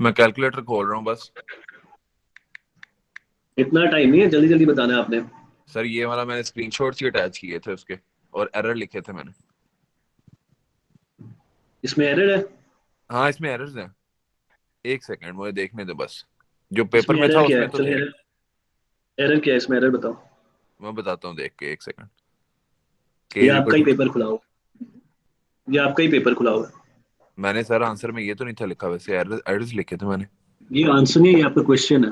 मैं कैलकुलेटर खोल रहा हूँ बस। इतना टाइम नहीं है, जल्दी जल्दी बताना है आपने। सर ये वाला मैंने स्क्रीनशॉट्स ही अटैच किए थे उसके, और एरर लिखे थे मैंने। इसमें एरर है? हाँ इसमें एरर्स हैं। एक सेकंड मुझे देखने दो बस। जो पेपर इसमें में था एरर क्या है? उसमें तो चलो थे। एरर, एरर क्या है इसमें, एरर बताओ। मैं बताता हूँ देख के, एक सेकंड। के ये इज इक्वल आपका ही टू, पेपर खुला हो, ये आपका ही पेपर खुला हुआ है। मैंने सर आंसर में ये तो नहीं था लिखा, वैसे एरर्स लिखे थे मैंने। ये आंसर नहीं है, ये आपका क्वेश्चन है।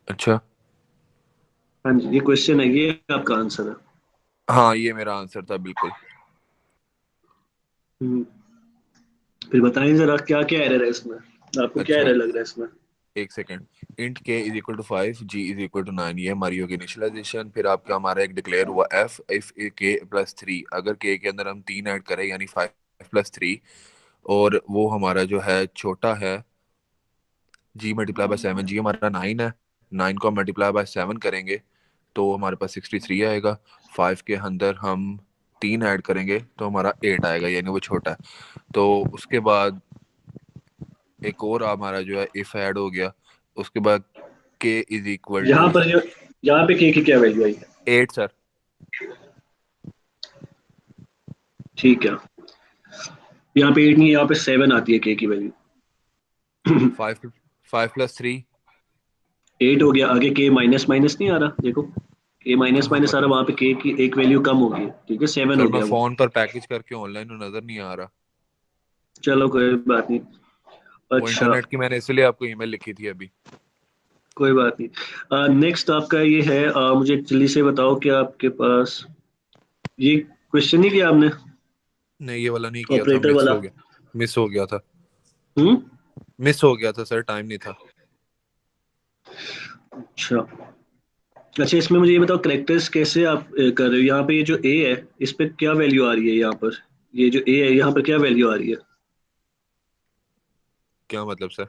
अच्छा। हाँ जी, ये क्वेश्चन है, ये आपका आंसर है। हाँ ये मेरा आंसर था बिल्कुल। हम्म, फिर बताएं जरा क्या क्या एरर है इसमें, आपको क्या अच्छा एरर लग रहा है इसमें? एक second. Int K is equal to 5, G is equal to 9, ये हमारी होगी इनिशियलाइजेशन। फिर आपका हमारा एक डिक्लेयर हुआ एफ, इफ के प्लस 3, अगर के के अंदर हम 3 ऐड करें यानी 5 प्लस 3, और वो हमारा जो है छोटा है जी मल्टीप्लाई बाय 7, जी हमारा 9 है। 9 को मल्टीप्लाई बाय 7 करेंगे तो हमारे पास 63 आएगा। 5 के अंदर हम 3 ऐड करेंगे तो हमारा 8 आएगा, यानी वो छोटा है। तो उसके बाद एक और हमारा जो है इफ ऐड हो गया। उसके बाद के इज इक्वल यहाँ टू पर जो, यहाँ पे के की क्या वैल्यू आई है? 8 सर। ठीक है, यहाँ पे 8 नहीं, यहाँ पे 7 आती है के की वैल्यू। 5, 5 प्लस 3। 8 हो गया, आगे के माइनस माइनस नहीं आ रहा देखो, के माइनस कहाँ माइनस आ पर रहा, है वहां पे के की एक वैल्यू कम होगी, ठीक है, 7 सर? हो मैं गया वो। फोन पर पैकेज करके ऑनलाइन हूँ, नजर नहीं आ रहा। चलो कोई बात नहीं। वो अच्छा, इंटरनेट की मैंने इसलिए आपको ईमेल लिखी थी अभी। कोई बात नहीं। नेक्स्ट आपका ये है, मुझे जल्दी से बताओ कि आपके पास ये क्वेश्चन नहीं किया आपने, नहीं ये वाला नहीं किया था, ऑपरेटर मिस वाला? हो गया। मिस हो गया था। हम्म। मिस हो गया था सर, टाइम नहीं था। अच्छा। अच्छा, इसमें मुझे ये बताओ करेक्टर्स कैसे आप कर रहे हो? यहाँ पे ये जो ए है, इस पे क्या वैल्यू आ रही है यहाँ पर? ये जो ए है यहाँ पर क्या वैल्यू आ रही है? क्या मतलब सर?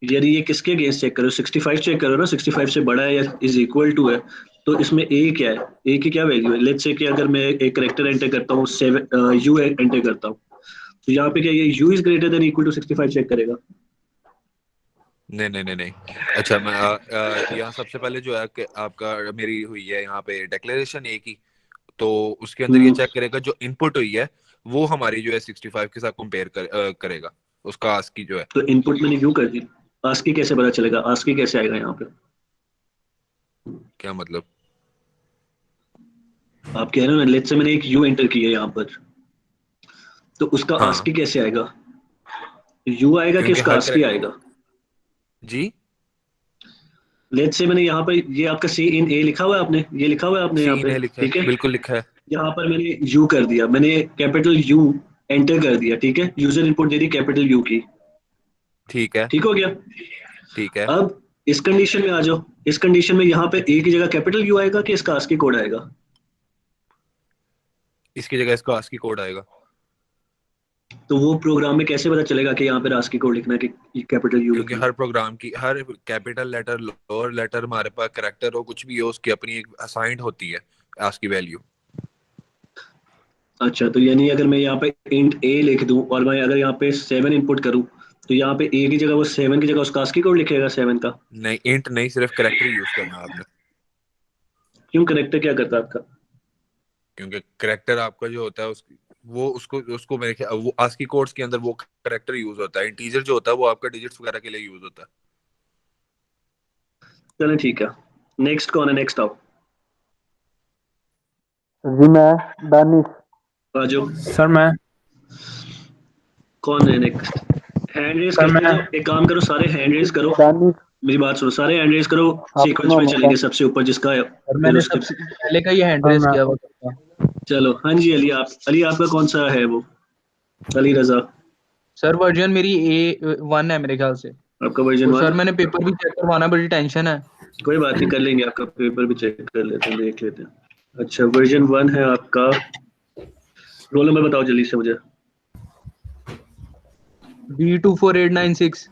यदि ये किसके अगेंस्ट चेक करो, 65 चेक करो ना, 65 से बड़ा है या इज इक्वल टू है, तो इसमें ए क्या है, ए की क्या वैल्यू है? लेट्स से कि अगर मैं एक करेक्टर एंटर करता हूँ, 7 यू एंटर करता हूँ, तो यहाँ पे क्या ये U is greater than equal to 65 check करेगा? नहीं नहीं नहीं नहीं। अच्छा मैं यहाँ सबसे पहले जो है कि आपका मेरी हुई है यहाँ पे डिक्लेरेशन ए की, तो उसके अंदर ये हम्म। चेक करेगा जो इनपुट हुई है वो हमारी जो है 65 के साथ कंपेयर करेगा उसका आस्की जो है। तो इनपुट मैंने यू कर दी, आस्की कैसे पता चलेगा, आस्की कैसे आएगा यहाँ पे? क्या मतलब? आप कह रहे हो ना, लेट्स से मैंने एक यू एंटर किया है यहाँ पर, तो उसका हाँ आस्की कैसे आएगा? यू आएगा कि क्योंकि उसका हर आस्की करेक्ट आएगा? जी। लेट्स से मैंने यहाँ पर, ये आपका सी इन ए लिखा हुआ है आपने, ये लिखा हुआ है आपने यहाँ सी पे, ने लिखा है, ठीक है। बिल्कुल लिखा है। यहाँ पर मैंने यू कर दिया, मैंने कैपिटल यू एंटर कर दिया, ठीक है, user input they the capital you की। ठीक है। ठीक हो गया। ठीक है। अब इस कंडीशन में आ जाओ, इस कंडीशन में यहाँ पे ए की जगह कैपिटल यू आएगा कि इसका आस्की कोड आएगा? इसकी जगह इसका आस्की कोड आएगा। तो वो प्रोग्राम में कैसे पता चलेगा कि यहाँ पे आस्की कोड लिखना है कि कैपिटल यू क्योंकि लिखना है? हर प्रोग्राम की हर कैपिटल लेटर लोअर लेटर हमारे पास करेक्टर हो कुछ भी हो उसकी अपनी एक असाइंड होती है आस्की वैल्यू। अच्छा, तो यानी अगर मैं यहाँ पे इंट ए लिख दूं और मैं अगर यहाँ पे 7 इनपुट करूं, तो यहाँ पे ए की जगह वो 7 की जगह उसका आस्की कोड लिखेगा 7 का? नहीं इंट नहीं, सिर्फ करेक्टर यूज करना है आपने। क्यों, करेक्टर क्या करता है आपका? क्योंकि करेक्टर आपका जो होता है वो उसको उसको मेरे ख्याल वो आस्की कोड्स के अंदर वो करेक्टर यूज होता है। इंटीजर जो होता है वो आपका डिजिट्स वगैरह के लिए यूज होता है। चलो ठीक है, नेक्स्ट कौन है, नेक्स्ट आओ। जी मैं दानिश। आ जाओ। सर मैं कौन है नेक्स्ट? हैंड रेज सर करते मैं जाओ, एक काम करो, सारे हैंड रेज करो। दानिश मेरी बात सुनो, सारे हैंड रेज करो, आपका सीक्वेंस में नाम है चलेंगे, दानिश। सबसे ऊपर जिसका है, सर फिर मैंने उसके। सबसे पहले का ही हैंड सर रेस मैं किया हुआ था। चलो हाँ जी, अली, आप अली आपका कौन सा है वो? अली रजा। सर वर्जन मेरी A1 है मेरे ख्याल से। आपका वर्जन और सर 1? मैंने पेपर भी चेक करवाना, बड़ी टेंशन है। कोई बात नहीं, कर लेंगे, आपका पेपर भी चेक कर लेते हैं, देख लेते हैं। अच्छा, वर्जन 1 है आपका। रोल नंबर बताओ जल्दी से मुझे। B24896।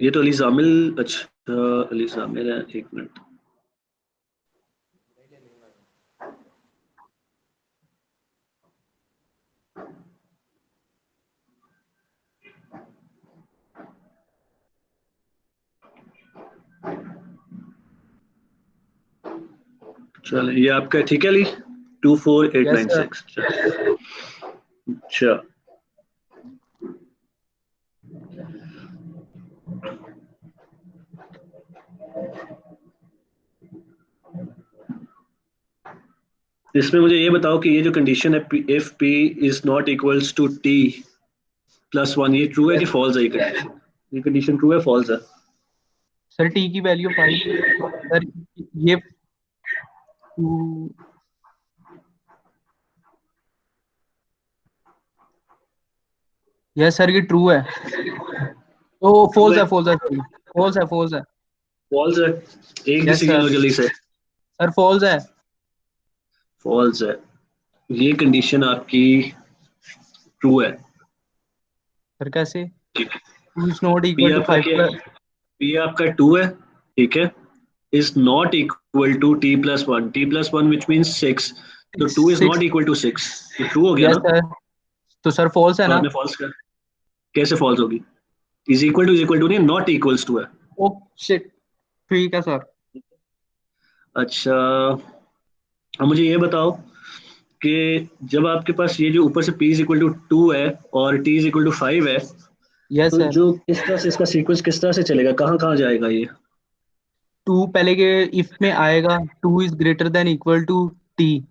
ये तो अली जामिल, अच्छा अली जामिल है, एक मिनट। चलो ये आपका ठीक है ली 24896। Yes sir. अच्छा इसमें मुझे ये बताओ कि ये जो कंडीशन है if P is not equals to T plus one, ये ट्रू है कि फॉल्स है? ये कंडीशन ट्रू है फॉल्स है? सर टी की वैल्यू 5। सर ये 2। यस सर ये ट्रू है। ओ ट्रू फॉल्स है? है, फॉल्स है, सॉरी। फॉल्स है, फॉल्स है। फॉल्स है? एक यस डिसीजन सर। लो जल्दी से। सर फॉल्स है। फॉल्स है? ये कंडीशन आपकी ट्रू है। सर कैसे? ठीक है। 2 is not P equal to आपका 5 क्या है? प्लस। पी आपका टू है, ठीक है। Is not equal to T plus one, t plus one which mean six. तो two is 6। Not equal to six, ये ट्रू हो गया यस ना? सर। तो सर फॉल्स है तो ना? आपने फॉल्स कर, कैसे फॉल्स होगी? इज इक्वल टू नहीं, नॉट इक्वल्स टू है। Oh shit. ठीक है सर। अच्छा अब मुझे ये बताओ कि जब आपके पास ये जो ऊपर से p is equal to two है और t is equal to five है, यस तो सर। जो किस तरह से इसका सीक्वेंस किस तरह से चलेगा, कहाँ कहाँ जाएगा ये? 2 पहले के इफ में आएगा, 2 is greater than equal to T,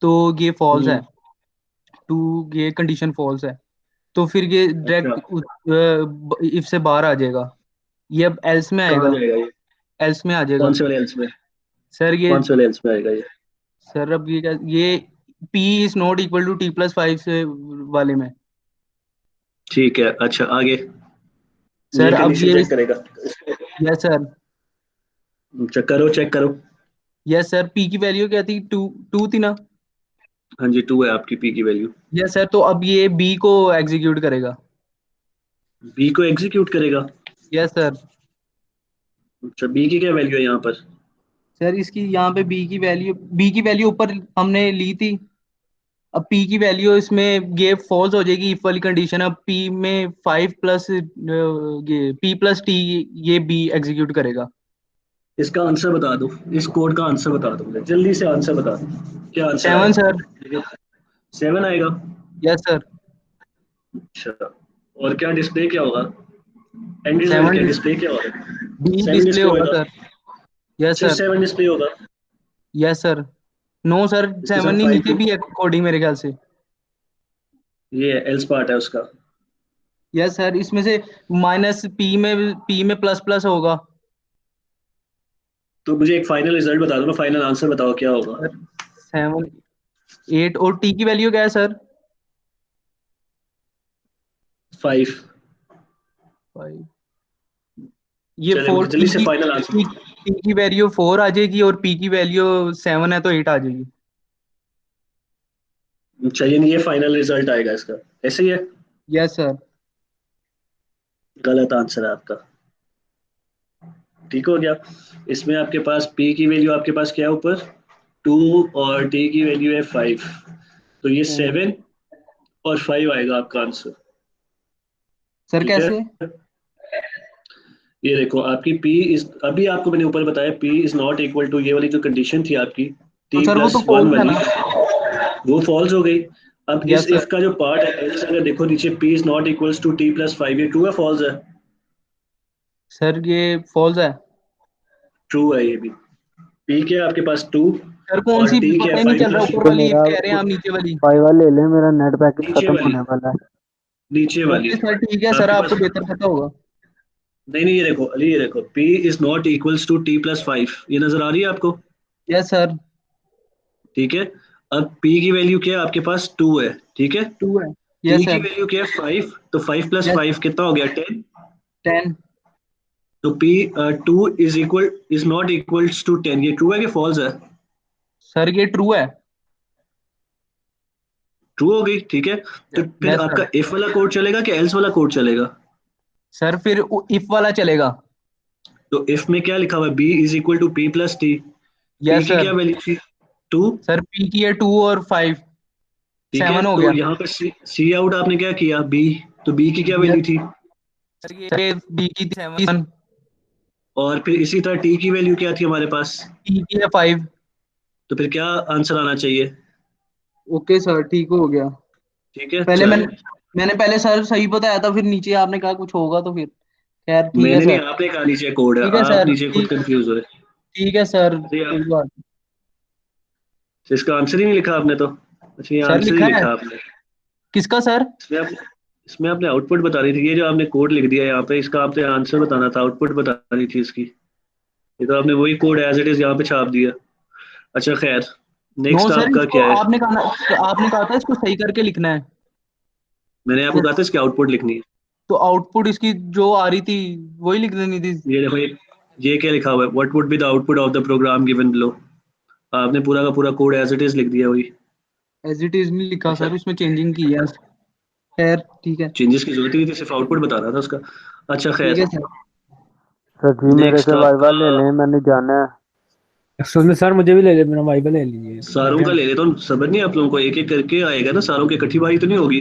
तो ये फॉल्स हम्म, है। 2, ये कंडीशन फॉल्स है। तो फिर ये अच्छा डायरेक्ट इफ से बाहर आ जाएगा। ये अब एल्स में कहाँ आएगा। जाएगा ये? एल्स में आ कौन जाएगा। से वाले एल्स में? सर ये, कौन से वाले एल्स में आएगा ये? सर अब ये P is not equal to टी+5 से वाले में। ठीक है, अच्छा आगे ये सर अब कंडीशन ये, चेक करेगा। Yes sir. चेक करो, चेक करो। यस सर पी की वैल्यू क्या थी? 2। 2 थी ना? हाँ जी, टू है आपकी p की वैल्यू। यस सर, तो अब ये बी को एग्जीक्यूट करेगा। b को एग्जीक्यूट करेगा? Yes sir. अच्छा b की क्या वैल्यू है यहाँ पर? सर इसकी यहाँ पे बी की वैल्यू ऊपर हमने ली थी। अब पी की वैल्यू इसमें ये फॉल्स हो जाएगी इफ वाली कंडीशन। अब पी में 5 प्लस ये p+t, ये बी एग्जीक्यूट करेगा। इसका आंसर बता दो, इस कोड का आंसर बता दो मुझे, जल्दी से आंसर बता दो, क्या आंसर 7 सर। आएगा? 7 आएगा? Yes sir. अच्छा और क्या डिस्प्ले क्या होगा? एंड रिजल्ट 7 क्या डिस्प्ले क्या होगा? बी 7 डिस्प्ले डिस्प्ले होगा होगा? सर। यस सिर्फ सर। 7 डिस्प्ले होगा? Yes sir. नो सर, इसके 7 साथ नहीं, 5 नीचे भी है कोडिंग मेरे ख्याल से। ये एल्स पार्ट है उसका? यस सर, इसमें से माइनस पी में प्लस प्लस होगा। तो मुझे एक फाइनल रिजल्ट बता दो ना, फाइनल आंसर बताओ क्या होगा? सर 7, 8 और टी की वैल्यू क्या है सर? 5। 5। ये चले मुझे 4 जल्दी से फाइनल आंसर। टी की वैल्यू 4 आ जाएगी और पी की वैल्यू 7 है तो 8 आ जाएगी। चाहिए नहीं, ये फाइनल रिजल्ट आएगा इसका, ऐसे ही है? Yes sir. गलत आंसर है आपका। ठीक हो गया। इसमें आपके पास p की वैल्यू आपके पास क्या है ऊपर? 2 और t की वैल्यू है 5, तो ये 7 और 5 आएगा आपका आंसर। सर ठीक है, कैसे? ये देखो आपकी p इज, अभी आपको मैंने ऊपर बताया p is not equal to, ये वाली जो कंडीशन थी आपकी तो t सर वो तो प्लस वन फॉल्स है वाली, ना? वो फॉल्स हो गई। अब यस इस सर। इफ का जो पार्ट है else, अगर देखो नीचे p is not equals to t plus five, ये ट्रू है फॉल्स है? सर ये फॉल्स है। ट्रू है ये भी। p क्या है आपके पास? 2 सर कौन और सी, t क्या पता है? ही नहीं 5 चल रहा, प्लस ऊपर तो वाली इफ मेरा कह रहे हैं आप, नीचे वाली? फाइव ले ले, मेरा नेट पैकेज नीचे खत्म वाली, होने वाला है। नीचे वाली ओके सर ठीक है सर, आपके आपको पास। बेहतर पता होगा। नहीं नहीं, ये देखो अली, ये देखो p is not equals to t plus five, ये नजर आ रही है आपको? Yes sir. ठीक है। अब p की वैल्यू क्या है आपके पास? 2 है, ठीक है। 2 है। t यस की सर। वैल्यू क्या है? 5, तो 5 प्लस यस। 5 कितना हो गया? 10। 10। तो p 2 is not equals to 10, ये ट्रू है कि फॉल्स है? सर ये ट्रू है। ट्रू हो गई, ठीक है। तो फिर यस आपका सर। if वाला कोड चलेगा कि else वाला कोड चलेगा? सर फिर इफ वाला चलेगा। तो if में क्या लिखा हुआ है? b is equal to p plus T. p yes की सर। क्या वैल्यू थी? 2। सर पी की है 2 और 5, ठीक है, 7 हो तो गया। यहाँ पर सी आउट आपने क्या किया? b, तो b की क्या वैल्यू यस थी? सर, ये बी की 7, और फिर इसी तरह t की वैल्यू क्या थी हमारे पास? पी की है 5। तो फिर क्या आंसर आना चाहिए? ओके सर, ठीक हो गया। ठीक है, पहले चलें। मैंने पहले सर सही बताया था, फिर नीचे आपने कहा कुछ होगा, तो फिर खैर ठीक है मैंने नहीं, सर। आपने कहा नीचे कोड है, ठीक है आप सर, नीचे खुद कंफ्यूज हुए। ठीक है सर, अरे कोई आप, बात नहीं। तो इसका आंसर ही नहीं लिखा आपने तो। अच्छा, ये सर आंसर ही लिखा है। लिखा आपने। किसका सर? इसमें आप, इसमें आपने आउटपुट बता रही थी, ये जो आपने कोड लिख दिया यहाँ पे, इसका आपने आंसर बताना था, आउटपुट बता रही थी इसकी। ये तो आपने वही कोड एज इट इज यहाँ पे छाप दिया। अच्छा खैर, नो नेक्स्ट सर, आपका इसको क्या है? आपने कहा था इसको सही करके लिखना है। मैंने आपको कहा था इसकी आउटपुट लिखनी है। तो आउटपुट इसकी जो आ रही थी वही लिख देनी थी। ये देखो, ये क्या लिखा हुआ है, what would be the output of the program given below. आपने पूरा का पूरा कोड एज इट इज लिख दिया वही। एज इट इज नहीं लिखा अच्छा, सर, इसमें चेंजिंग की है। खैर ठीक है। चेंजेस की जरूरत ही नहीं थी, सिर्फ आउटपुट बता रहा था उसका। अच्छा ठीक खैर, है सर। सर जी मेरे नेक्स्ट से वाइवा आपका, ले लें, मैंने जाना है। एक्चुअल में सर मुझे भी ले ले, मेरा वाइबल ले लीजिए सारों का अर्जेंट। ले लेता हूँ, समझ नहीं आप लोगों को, एक एक करके आएगा ना, सारों की इकट्ठी बारी तो नहीं होगी।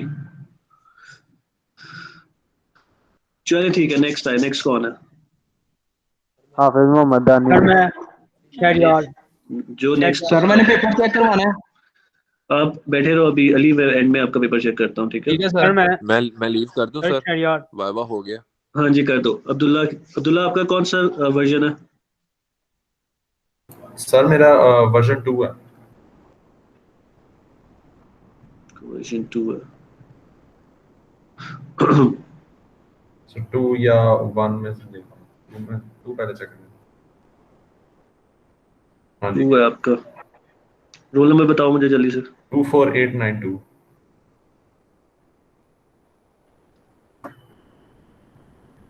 चलिए ठीक है, नेक्स्ट है, नेक्स्ट कौन है? हाफिज मोहम्मद सर दानिश। मैं शहरयार। जो नेक्स्ट, सर मैंने पेपर चेक करवाना है। आप बैठे रहो, अभी अली एंड में आपका पेपर चेक करता हूँ, ठीक है? ठीक है सर सर। मैं लीव कर दूं सर सर? शहरयार। वाइवा हो गया। हाँ जी, कर दो। अब्दुल्ला, अब्दुल्ला आपका कौन सा वर्जन है? सर मेरा वर्जन 2 है। वर्जन 2 है। सो 2 या 1 में से देखा, मैं 2 पहले चेक करूँ। हाँ जी, 2 है आपका। रोल नंबर बताओ मुझे जल्दी से। 24892।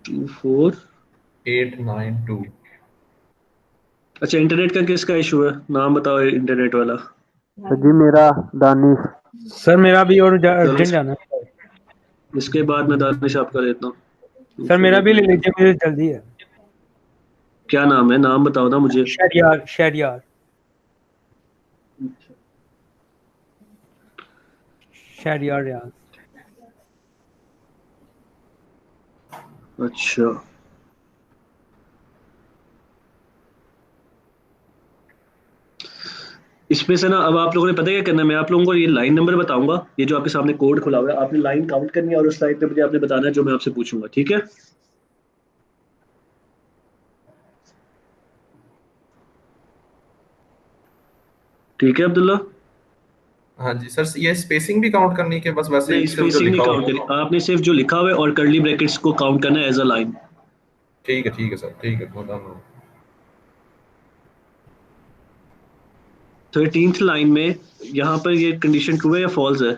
24। 892। अच्छा, इंटरनेट का किसका इशू है, नाम बताओ इंटरनेट वाला। सर जी मेरा दानिश। सर मेरा भी और चलो अर्जेंट जाना है। इसके बाद मैं दानिश आपका देता हूँ। सर मेरा भी ले 2489। लीजिए, मुझे जल्दी है। क्या नाम है, नाम बताओ ना मुझे। शहरयार शहरयार शहरयार यार। अच्छा, इसमें से ना, अब आप लोगों ने पता है क्या करना है, मैं आप लोगों को ये लाइन नंबर बताऊंगा, ये जो आपके सामने कोड खुला हुआ है, आपने लाइन काउंट करनी है और उस लाइन पे मुझे आपने बताना है जो मैं आपसे पूछूंगा, ठीक है? ठीक है अब्दुल्ला? हाँ जी सर, ये स्पेसिंग भी काउंट करनी है कि बस वैसे नहीं, ही सिर्फ जो स्पेसिंग नहीं लिखा काउंट हुआ करनी, हो? आपने सिर्फ जो लिखा हुआ है और कर्ली ब्रैकेट्स को काउंट करना है एज अ लाइन। ठीक है बहुत धन्यवाद। 13th लाइन में यहाँ पर ये कंडीशन ट्रू है या फॉल्स है?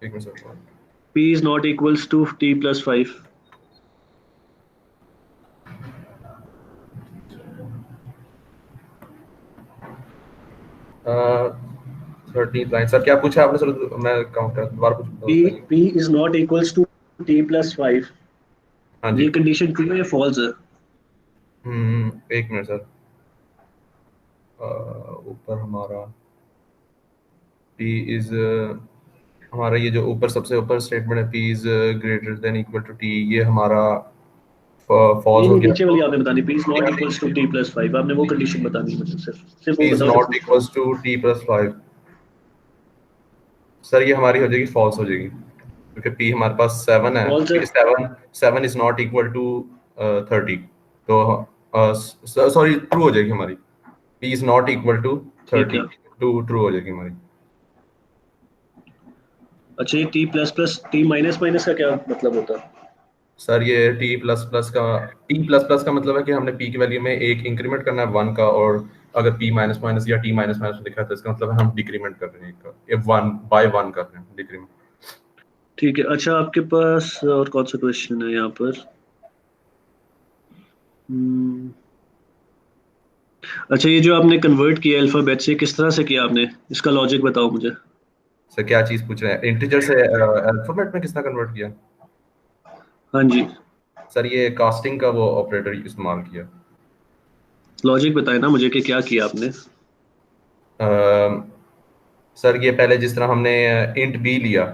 एक minute sir. p is not equals to t+5। Thirteen line sir, क्या पूछा आपने सर? मैं काउंट कर दोबारा p पूछ। p is not equals to t+5, हाँ ये जी। कंडीशन ट्रू है या फॉल्स है? एक मिनट सर। ऊपर हमारा p इज, हमारा ये जो ऊपर सबसे ऊपर स्टेटमेंट है, p is greater than equal to t, ये हमारा नहीं फॉल्स हो नहीं, गया। नीचे वाली आपने बतानी, p is not equals to t+5, आपने वो कंडीशन बतानी है मुझे, सिर्फ सिर्फ वो p इज बताओ जो नॉट पूछना है। Equals to t+5। सर ये हमारी हो जाएगी, फॉल्स हो जाएगी, क्योंकि p हमारे पास 7 है। फॉल्स है। 7 इज नॉट इक्वल टू 30। तो सॉरी, ट्रू हो जाएगी हमारी। p is not equal to ठीक 30, है। ट्रू ट्रू हो जाएगी हमारी। अच्छा, ये t माइनस माइनस का क्या मतलब होता है? सर ये t++ का मतलब है कि हमने p की वैल्यू में एक इंक्रीमेंट करना है 1 का, और अगर p माइनस माइनस या t माइनस माइनस लिखा है तो इसका मतलब है हम डिक्रीमेंट कर रहे हैं, एक ये 1/1 कर रहे हैं डिक्रीमेंट। ठीक है। अच्छा, आपके पास और कौन सा क्वेश्चन है यहाँ पर? हम्म, अच्छा, ये जो आपने कन्वर्ट किया अल्फाबेट से, किस तरह से किया आपने, इसका लॉजिक बताओ मुझे। सर क्या चीज पूछ रहे हैं? इंटीजर से अल्फाबेट में किसने कन्वर्ट किया? हाँ जी, सर ये कास्टिंग का वो ऑपरेटर इस्तेमाल किया। लॉजिक बताए ना मुझे कि क्या किया आपने। सर ये पहले जिस तरह हमने इंट बी लिया,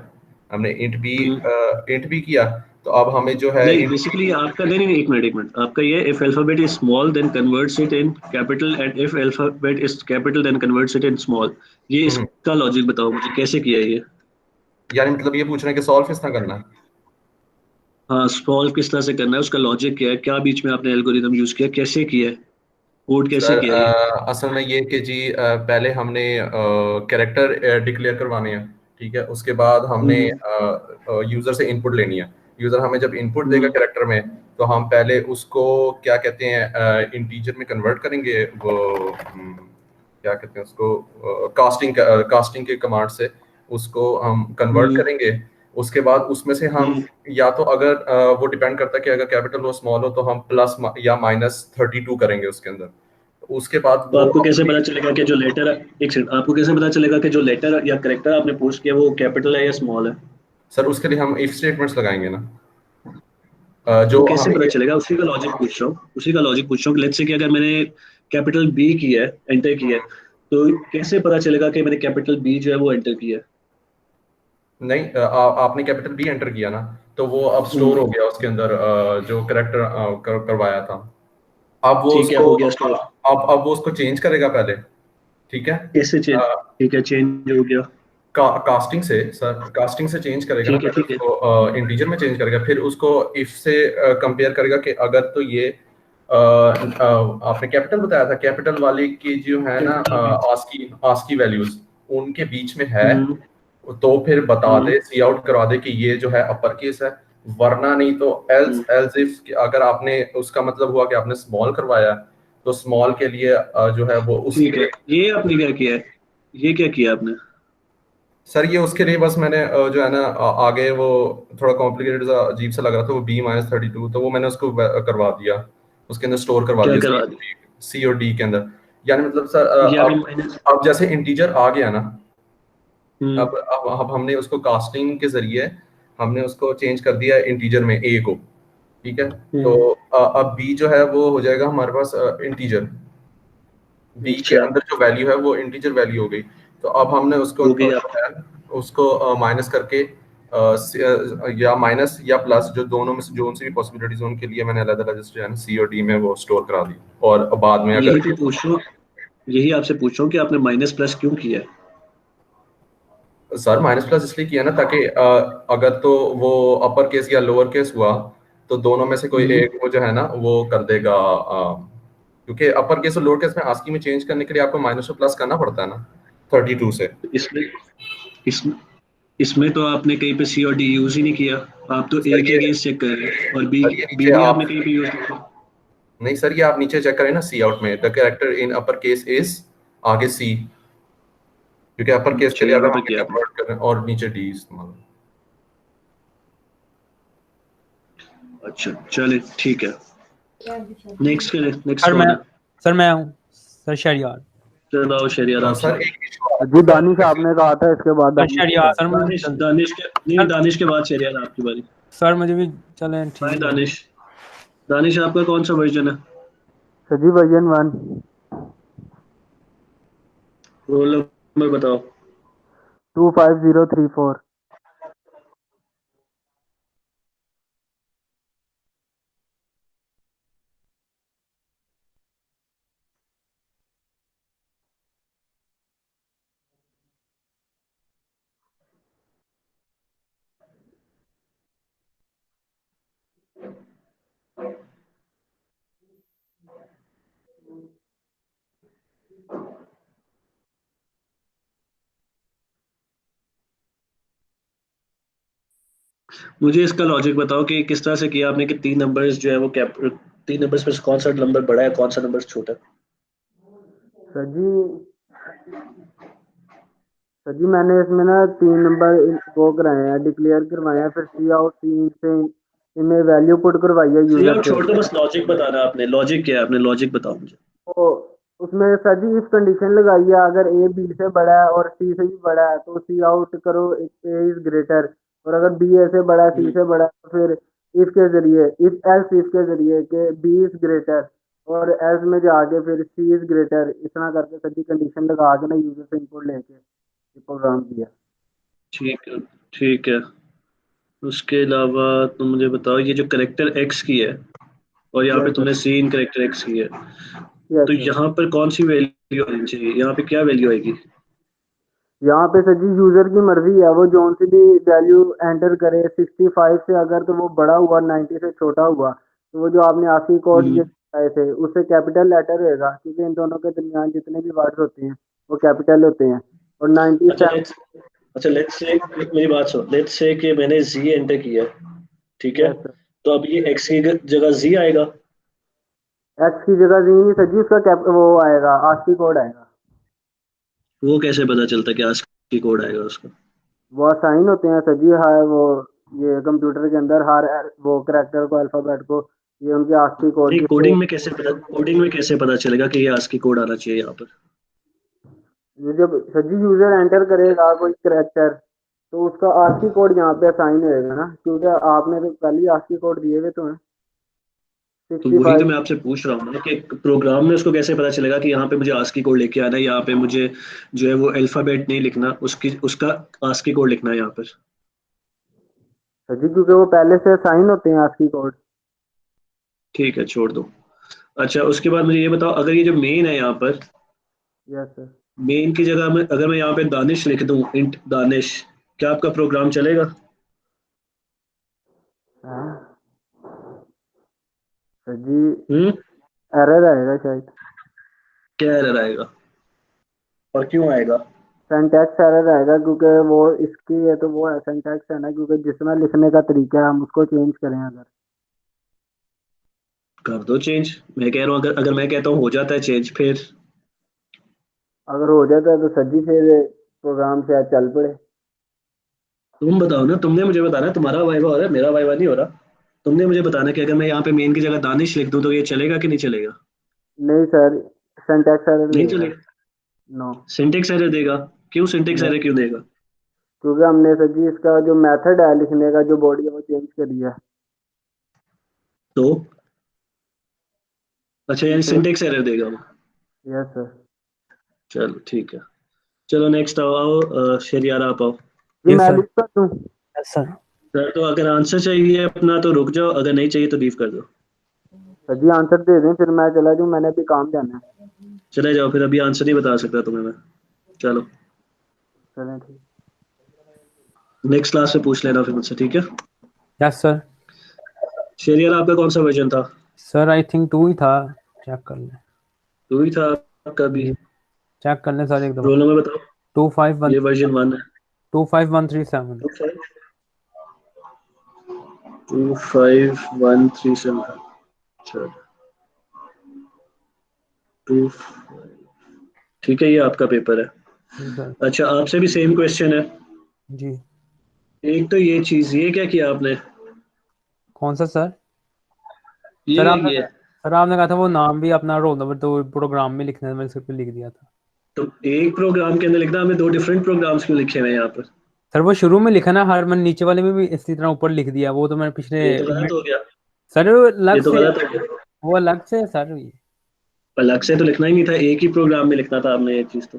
हमने इंट बी किया, तो अब हमें जो है नहीं, बेसिकली आपका नहीं, एक मिनट, आपका ये if alphabet is small then converts it in capital and if alphabet is capital then converts it in small, ये इसका लॉजिक बताओ मुझे कैसे किया है ये। यानी मतलब ये पूछ रहे हैं कि सॉल्व किस तरह करना है। हाँ, सॉल्व किस तरह से करना है, उसका लॉजिक क्या है, क्या बीच में आपने एल्गोरिदम यूज किया, कैसे किया है, कोड कैसे सर किया है ये। असल में ये कि जी पहले हमने कैरेक्टर डिक्लेयर करवाने हैं, ठीक है, उसके बाद हमने हम्म यूजर से इनपुट लेनी है। यूजर हमें जब इनपुट देगा हम्म कैरेक्टर में, तो हम पहले उसको क्या कहते हैं इंटीजर में कन्वर्ट करेंगे, वो क्या कहते हैं उसको, कास्टिंग के कमांड से उसको हम कन्वर्ट हम्म करेंगे। उसके बाद उसमें से हम हम्म। या तो अगर वो डिपेंड करता है कि अगर कैपिटल हो स्मॉल हो, तो हम प्लस या -32 करेंगे उसके अंदर। तो उसके बाद तो वो आपको कैसे अपनी, पता चलेगा कि जो लेटर, एक सेकंड, आपको कैसे पता चलेगा कि जो लेटर या करेक्टर आपने पोस्ट किया वो कैपिटल है या स्मॉल है। सर उसके लिए हम इफ स्टेटमेंट्स लगाएंगे ना, वो जो कैसे हमें पता चलेगा, उसी का लॉजिक पूछ रहा हूँ, उसी का लॉजिक पूछ रहा हूँ। लेट्स से कि अगर मैंने कैपिटल बी किया है, एंटर किया है, तो कैसे पता चलेगा कि मैंने कैपिटल बी जो है वो एंटर किया है। नहीं, आपने कैपिटल बी एंटर किया ना, तो वो अब स्टोर हम्म, हो गया उसके अंदर, जो करेक्टर करवाया था। अब वो ठीक है, उसको हो गया स्टोर। अब वो उसको चेंज करेगा पहले, ठीक है। कैसे चेंज, ठीक है, चेंज हो गया। कास्टिंग से, सर कास्टिंग से चेंज करेगा ना, ठीक है पहले ठीक है। उसको इंटीजर में चेंज करेगा, फिर उसको इफ से कंपेयर करेगा कि अगर तो ये आपने कैपिटल बताया था, कैपिटल वाले की जो है ना capital B. ASCII ASCII values उनके बीच में है, हम्म तो फिर बता हम्म दे, सी आउट करवा दे कि ये जो है अपर केस है। वरना नहीं तो एल्स हम्म। एल्स इफ अगर आपने उसका मतलब हुआ कि आपने स्मॉल करवाया, तो स्मॉल के लिए जो है वो उसके ठीक है, लिए, ये आपने क्या किया है, ये क्या किया आपने। सर ये उसके लिए बस मैंने जो है ना आगे वो थोड़ा कॉम्प्लिकेटेड सा अजीब सा लग रहा था, वो B-32, तो वो मैंने उसको करवा दिया, उसके अंदर स्टोर करवा क्या दिया करवा दी। सी और डी के अंदर। यानी मतलब सर ये अभी माइनस। अब जैसे इंटीजर आ गया ना, हम्म अब हमने उसको कास्टिंग के जरिए हमने उसको चेंज कर दिया इंटीजर में ए को, ठीक है। तो हम्म। अब बी जो है वो हो जाएगा हमारे पास इंटीजर, बी के अच्छा, अंदर जो वैल्यू है वो इंटीजर वैल्यू हो गई। तो अब हमने उसको हो गई जो आप। है उसको माइनस करके या माइनस या प्लस, जो दोनों में से जो उनसे भी पॉसिबिलिटीज उनके लिए मैंने अलग अलग जो है सी और डी में वो स्टोर करा दी, और बाद में यही अगर तो पूछ रहा हूँ, यही आपसे पूछ रहा हूँ कि आपने माइनस प्लस क्यों किया है। सर माइनस प्लस इसलिए किया ना, ताकि अगर तो वो अपर केस या लोअर केस हुआ, तो दोनों में से कोई हम्म। एक वो जो है ना वो कर देगा, क्योंकि अपर केस और लोअर केस में आस्की में चेंज करने के लिए आपको माइनस और प्लस करना पड़ता है ना 32 से। इसमें इसमें इसमें तो आपने कहीं पे सी और डी यूज ही नहीं किया। आप तो ए सर के ये अगेंस्ट चेक कर रहे हैं और बी, सर ये बी नीचे भी आप, आपने कहीं पे यूज नहीं किया। नहीं सर ये आप नीचे चेक करें ना, सी आउट में the character in upper case is, आगे सी, क्योंकि अपर केस के अच्छा, लिए यहाँ अगर पे हम किया आपने। कन्वर्ट करें, और नीचे डी इस्तेमाल। अच्छा चले, ठीक है, नेक्स्ट करें, नेक्स्ट सर मैं कौन है। सर मैं हूँ सर शहरियार। चलो शरियार आपसे। सर एक इशू आ जी रहा था दानिश सर, आपने कहा था, इसके बाद सर दानिश शहरियार का। सर मुझे दानिश, जल्दी दानिश के नहीं, सर दानिश के बाद शरियार आपकी बारी। सर मुझे भी चलें हाय ठीक है। दानिश, दानिश आपका कौन सा वर्जन है। सर जी वर्जन 1। रोल नंबर बताओ। 25034। मुझे इसका लॉजिक बताओ कि किस तरह से किया आपने कि तीन नंबर्स जो है वो कैप, तीन नंबर्स में से कौन सा नंबर बड़ा है, कौन सा नंबर छोटा है। सर जी, सर जी मैंने इसमें ना 3 नंबर वो कराए हैं, डिक्लेयर करवाए हैं, फिर सी आउट सी से इनमें वैल्यू पुट करवाई है सही, यूजर आप से। छोड़ दो, बस लॉजिक बताना आपने, लॉजिक क्या है, आपने लॉजिक बताओ मुझे। तो उसमें सर जी इफ कंडीशन लगाई है, अगर ए बी से बड़ा है और सी से भी बड़ा है तो सी आउट करो ए इज ग्रेटर, और अगर बी ए से बड़ा है सी हम्म, से बड़ा है तो फिर इफ के जरिए, इफ एल्स इफ के जरिए कि बी इज ग्रेटर, और एल्स में जाके फिर सी इज ग्रेटर, इस तरह करके सर जी कंडीशन लगा के ना यूजर से इनपुट लेके प्रोग्राम किया। ठीक है ठीक है। उसके अलावा तुम मुझे बताओ, ये जो करेक्टर एक्स की है और यहाँ पे यस तुमने सर। सीन करेक्टर एक्स की है, यस तो सर। यहाँ पर कौन सी वैल्यू होनी चाहिए? यहाँ पे क्या वैल्यू आएगी? यहाँ पे सर जी यूजर की मर्जी है, वो जोन सी भी वैल्यू एंटर करे। 65 से अगर तो वो बड़ा हुआ, 90 से छोटा हुआ, तो वो जो आपने आखिरी कोड ये हम्म, बताए थे उससे कैपिटल लेटर होएगा, क्योंकि इन दोनों के दरमियान जितने भी वर्ड्स होते हैं वो कैपिटल होते हैं। और 90 अच्छा से लेट्स अच्छा लेट्स से, मेरी बात सुन, लेट्स से कि मैंने जी एंटर किया, ठीक है? Yes sir. तो अब ये एक्स की जगह जी आएगा। एक्स की जगह जी नहीं सर जी, उसका वो आएगा, आखिरी कोड आएगा। वो कैसे पता चलता कि आज की कोड आएगा उसका? वो असाइन होते हैं सर जी, हर वो ये कंप्यूटर के अंदर हर वो करेक्टर को, अल्फाबेट को, ये उनके आखिरी कोड नहीं, जिससे कोडिंग में कैसे पता चलेगा कि ये आज की कोड आना चाहिए यहाँ पर? ये जब सर जी यूजर एंटर करेगा कोई करेक्टर, तो उसका आखिरी कोड यहाँ पे असाइन होएगा ना, क्योंकि आपने तो पहले ही आखिरी कोड दिए हुए तो हैं। तो वही तो 65। मैं आपसे पूछ रहा हूँ ना कि प्रोग्राम में उसको कैसे पता चलेगा कि यहाँ पे मुझे आस्की कोड लेके आना है, यहाँ पे मुझे जो है वो अल्फाबेट नहीं लिखना, उसका आस्की कोड लिखना है यहाँ पर। सर जी क्योंकि वो पहले से असाइन होते हैं आखिरी कोड। ठीक है, छोड़ दो। अच्छा, उसके बाद मुझे ये बताओ, अगर ये जो मेन है यहाँ पर, यस सर। मेन की जगह में अगर मैं यहाँ पे दानिश लिख दूँ, इंट दानिश, क्या आपका प्रोग्राम चलेगा? हाँ सर जी, हम्म, एरर आएगा शायद। क्या एरर आएगा और क्यों आएगा? सिंटैक्स एरर आएगा, क्योंकि वो इसकी है तो वो है सिंटैक्स है ना, क्योंकि जिसमें लिखने का तरीका है हम उसको चेंज करें अगर। कर दो चेंज। मैं कह रहा हूँ, अगर अगर मैं कहता हूँ हो जाता है चेंज, फिर? अगर हो जाता है तो सर जी फिर प्रोग्राम शायद चल पड़े। तुम बताओ ना, तुमने मुझे बताना है, तुम्हारा वाइवा हो रहा है, मेरा वाइवा नहीं हो रहा। तुमने मुझे बताना कि अगर मैं यहाँ पे मेन की जगह दानिश लिख दूं तो ये चलेगा कि नहीं चलेगा? नहीं सर, सिंटैक्स एरर नहीं देगा। चलेगा। नो। सिंटेक्स एरर देगा? क्यों सिंटेक्स यस, एरर क्यों देगा? क्योंकि हमने सर जी इसका जो मेथड है लिखने का, जो बॉडी है वो चेंज कर दिया। तो अच्छा, यानी इसे। सिंटेक्स एरर देगा वो। Yes sir. चलो ठीक है। चलो नेक्स्ट आओ, शरियार आप आओ। जी यस मैं सर। लिख कर दूं? Yes sir. सर तो अगर आंसर चाहिए अपना तो रुक जाओ, अगर नहीं चाहिए तो लीव कर दो। सर जी आंसर दे दें फिर मैं चला जाऊं, मैंने अभी काम जाना है। चले जाओ फिर, अभी आंसर नहीं बता सकता तुम्हें मैं। चलो चलें ठीक। नेक्स्ट क्लास में पूछ लेना फिर मुझसे, ठीक है? Yes sir. शरियार आपका कौन सा वर्जन था? सर आई थिंक 2 ही था। चेक कर ले। टू ही था आपका भी? जी। चेक कर ले सर एक दफ़ा। रोल नंबर बताओ। टू फाइव वन ये वर्जन 1 है। 25137। 25137। चलो टू, ठीक है, ये आपका पेपर है। जी सर। अच्छा, आपसे भी सेम क्वेश्चन है। जी। एक तो ये चीज, ये क्या किया आपने? कौन सा सर? ये सर आपने ये सर आपने कहा था वो नाम भी अपना रोल नंबर तो प्रोग्राम में लिखने, मैंने सिर्फ लिख दिया था। तो एक प्रोग्राम के अंदर लिखना, हमें दो डिफरेंट प्रोग्राम्स क्यों लिखे हुए हैं यहाँ पर? सर वो शुरू में लिखा ना, हर मैंने नीचे वाले में भी इसी तरह ऊपर लिख दिया, वो तो मैंने पिछले ये तो गलत हो गया। सर वो अलग ये तो से। गलत हो गया। वो अलग से है सर ये। अलग से तो लिखना ही नहीं था, एक ही प्रोग्राम में लिखना था आपने ये चीज तो।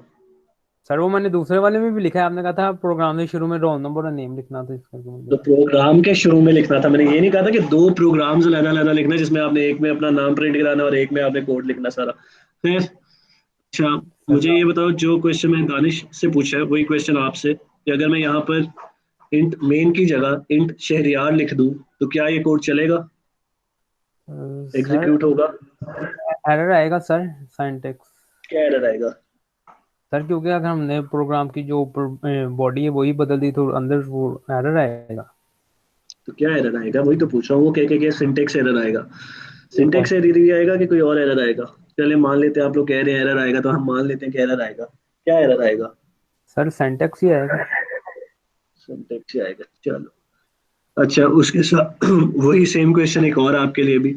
सर वो मैंने दूसरे वाले में भी लिखा है, आपने कहा था प्रोग्राम में शुरू में रोल नंबर और नेम लिखना, तो इस करके मैंने तो लिखा। प्रोग्राम के शुरू में लिखना था, मैंने ये नहीं कहा था कि दो प्रोग्राम्स अलग अलग लिखना है जिसमें आपने एक में अपना नाम प्रिंट कराना और एक में आपने कोड लिखना सारा। फिर अच्छा, सर मुझे ये बताओ, जो क्वेश्चन मैंने दानिश से पूछा है वही क्वेश्चन आपसे, कि अगर मैं यहाँ पर इंट मेन की जगह इंट शहरियार लिख दूं तो क्या ये कोड चलेगा, सर एग्जीक्यूट होगा? एरर आएगा सर, सिंटैक्स। क्या एरर आएगा? सर क्योंकि अगर हमने प्रोग्राम की जो बॉडी है वही बदल दी तो अंदर वो एरर आएगा। तो क्या एरर आएगा, वही तो पूछ रहा हूँ। वो कह सिंटेक्स एरर आएगा। ठीक है सिंटेक्स एरर ही आएगा कि कोई और एरर आएगा? चलिए मान लेते हैं, आप लोग कह रहे हैं एरर आएगा तो हम मान लेते हैं कि एरर आएगा। क्या एरर आएगा? सर, सिंटैक्स ही आएगा। सिंटेक्स ही आएगा, चलो। अच्छा, उसके साथ वही सेम क्वेश्चन एक और आपके लिए भी,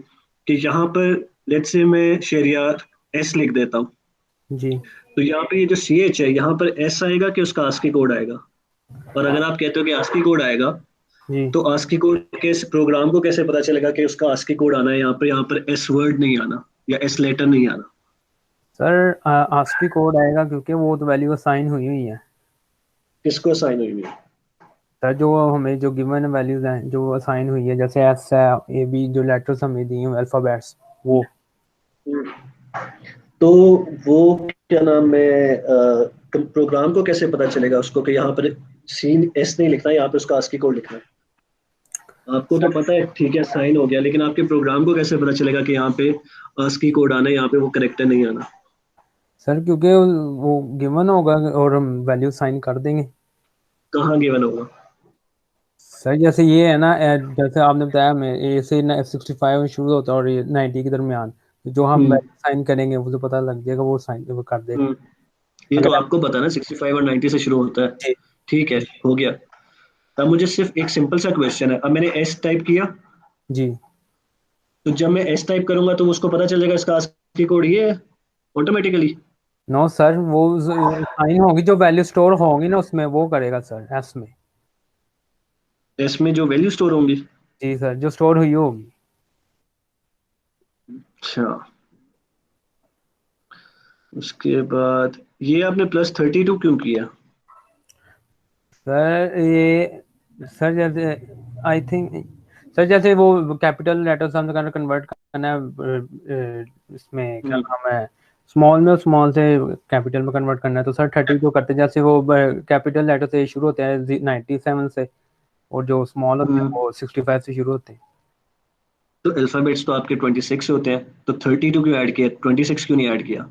कि यहाँ पर लेट्स से मैं शेरियार एस लिख देता हूँ, जी। तो यहाँ पे ये जो सी एच है यहाँ पर एस आएगा कि उसका आस्की कोड आएगा? और अगर आप कहते हो कि आस्की कोड आएगा, जी तो आस्की कोड के प्रोग्राम को कैसे पता चलेगा कि उसका आस्की कोड आना है? यहाँ पर एस वर्ड नहीं आना या एस लेटर नहीं आना। सर आस्की कोड आएगा क्योंकि वो तो वैल्यू असाइन हुई हुई है। किसको साइन हुई हुई है? सर जो हमें जो गिवन वैल्यूज हैं जो असाइन हुई है, जैसे एस है, ए बी, जो लेटर्स हमें दी हैं अल्फाबेट्स, वो तो वो क्या नाम है, प्रोग्राम को कैसे पता चलेगा उसको कि यहाँ पर सीन एस नहीं लिखना है, यहाँ पे उसका आस्की कोड लिखना है? आपको तो पता है, ठीक है साइन हो गया, लेकिन आपके प्रोग्राम को कैसे पता चलेगा कि यहाँ पे आस्की कोड आना है, यहाँ पे वो करेक्टर नहीं आना? सर क्योंकि वो गिवन होगा और हम वैल्यू साइन कर देंगे। कहाँ गिवन होगा? सर जैसे ये है ना, जैसे आपने बताया हमें ए से 65 शुरू होता है और ये 90 के दरमियान, तो जो हम हम्म वैल्यू साइन करेंगे वो तो पता लग जाएगा, वो साइन वो कर देगा। हम्म ये तो अगर हम आपको पता है ना, 65 और 90 से शुरू होता है। जी ठीक है, हो गया। अब मुझे सिर्फ एक सिंपल सा क्वेश्चन है। अब मैंने एस टाइप किया, जी तो जब मैं एस टाइप करूंगा तो उसको पता चलेगा इसका ASCII कोड ये है ऑटोमेटिकली? नो सर, वो साइन होगी जो वैल्यू स्टोर होगी ना उसमें, वो करेगा सर एस में। एस में जो वैल्यू स्टोर होंगी? जी सर, जो स्टोर हुई होगी। अच्छा, उसके बाद ये आपने +32 क्यों किया? सर ये सर जैसे आई थिंक सर जैसे वो कैपिटल लेटर्स हमने कन्वर्ट करना है, इसमें क्या हम्म नाम है, स्मॉल में स्मॉल से कैपिटल में कन्वर्ट करना है, तो सर 32 करते हैं। जैसे वो कैपिटल लेटर से शुरू होते हैं 97 से, और जो स्मॉल होते हैं हम्म वो 65 से शुरू होते हैं। तो अल्फाबेट्स तो आपके 26 होते हैं, तो 32 क्यों ऐड किया, 26 क्यों नहीं ऐड किया?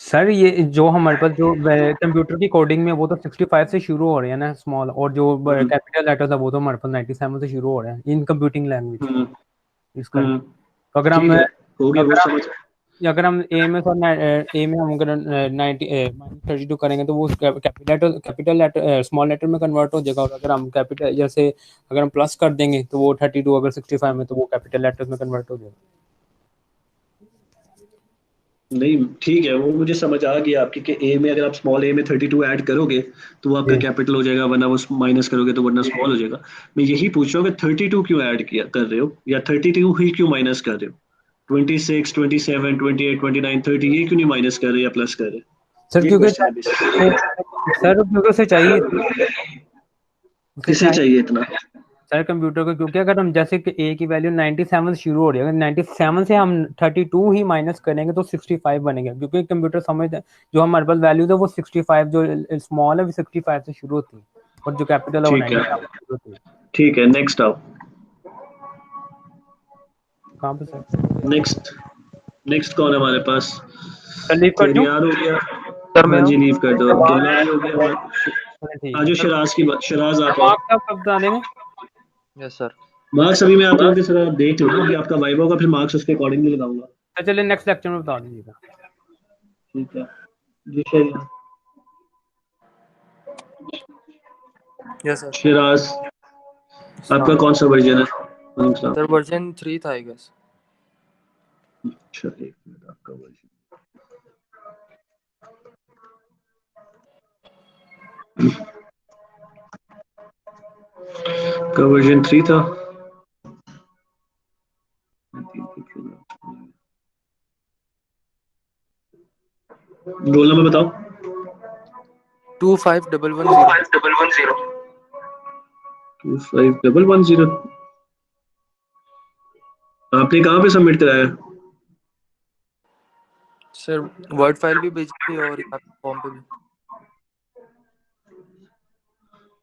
सर ये जो हमारे पास जो कंप्यूटर की कोडिंग में वो तो 65 से शुरू हो रहे हैं ना स्मॉल, और जो हम्म कैपिटल लेटर्स है वो तो हमारे पास 97 से शुरू हो रहे हैं इन कंप्यूटिंग लैंग्वेज, हम्म इस करके। हम्म तो अगर हम ठीक है, हो गया वो अगर हम समझ। अगर हम ए में सर ए में हम अगर 32 करेंगे तो वो कैपिटल लेटर स्मॉल लेटर में कन्वर्ट हो जाएगा, और अगर हम कैपिटल जैसे अगर हम प्लस कर देंगे तो वो 32 अगर 65 में, तो वो कैपिटल लेटर्स में कन्वर्ट हो जाएगा। नहीं ठीक है, वो मुझे समझ आ गया आपकी, कि ए में अगर आप स्मॉल ए में 32 ऐड करोगे तो वो आपका जी कैपिटल हो जाएगा, वरना वो माइनस करोगे तो वरना स्मॉल हो जाएगा। मैं यही पूछ रहा हूँ कि 32 क्यों ऐड किया कर रहे हो, या 32 ही क्यों माइनस कर रहे हो? 26, 27, 28, 29, 30 ये क्यों नहीं माइनस कर रहे या प्लस कर रहे? सर ये क्योंकि क्वेश्चन है बेसिकली। सर क्योंकि उसे किसे चाहिए चाहिए इतना? सर कंप्यूटर को, क्योंकि अगर हम जैसे कि ए की वैल्यू 97 से शुरू हो रही है, अगर 97 से हम 32 ही माइनस करेंगे तो 65 बनेगा, क्योंकि कंप्यूटर समझता है जो हमारे पास वैल्यू है वो 65, जो स्मॉल है वो 65 से शुरू होती है, और जो कैपिटल है वो ठीक 97 है, से शुरू होती है। ठीक है, नेक्स्ट आओ। कहाँ पे सर? नेक्स्ट, नेक्स्ट कौन है हमारे पास? सर लीव कर दूं? फेरियार हो गया। सर मैं हाँ जी, हूँ। लीव कर दो। अब्दुल्ला भी हो गया। ठीक आज है सर। शराज की बात, शराज आप आओ। मार्क्स आप कब बता देंगे? Yes sir. मार्क्स अभी मैं आप लोगों के साथ आप देख लो, अभी आपका वाइवा होगा, फिर मार्क्स उसके अकॉर्डिंगली लगाऊंगा। सर चलिए नेक्स्ट लेक्चर में बता दीजिएगा। ठीक है जी, शराज। Yes sir. शिराज, आपका कौन सा वर्जन है? वालेकुम सलाम। सर वर्जन 3 था आई गेस। अच्छा, एक मिनट, आपका वर्जन का वर्जन 3 था। रोल नंबर बताओ। 25110। 25110। आपने कहाँ पे सबमिट कराया? सर वर्ड फाइल भी भेजी थी और यहाँ फॉर्म पे भी।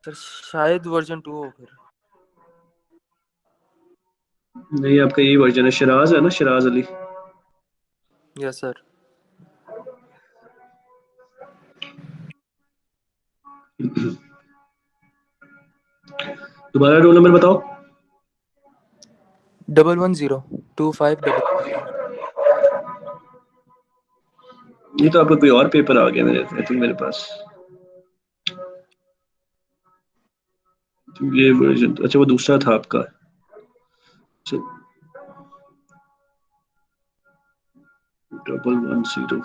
सर शायद वर्जन 2 हो फिर। नहीं, आपका यही वर्जन है। शिराज है ना, शिराज अली? Yes sir. दोबारा रोल नंबर बताओ। 110 25 ये तो आपका कोई और पेपर आ गया मेरे, आई थिंक मेरे पास। ये वर्जन, अच्छा वो दूसरा था आपका। अच्छा, 110।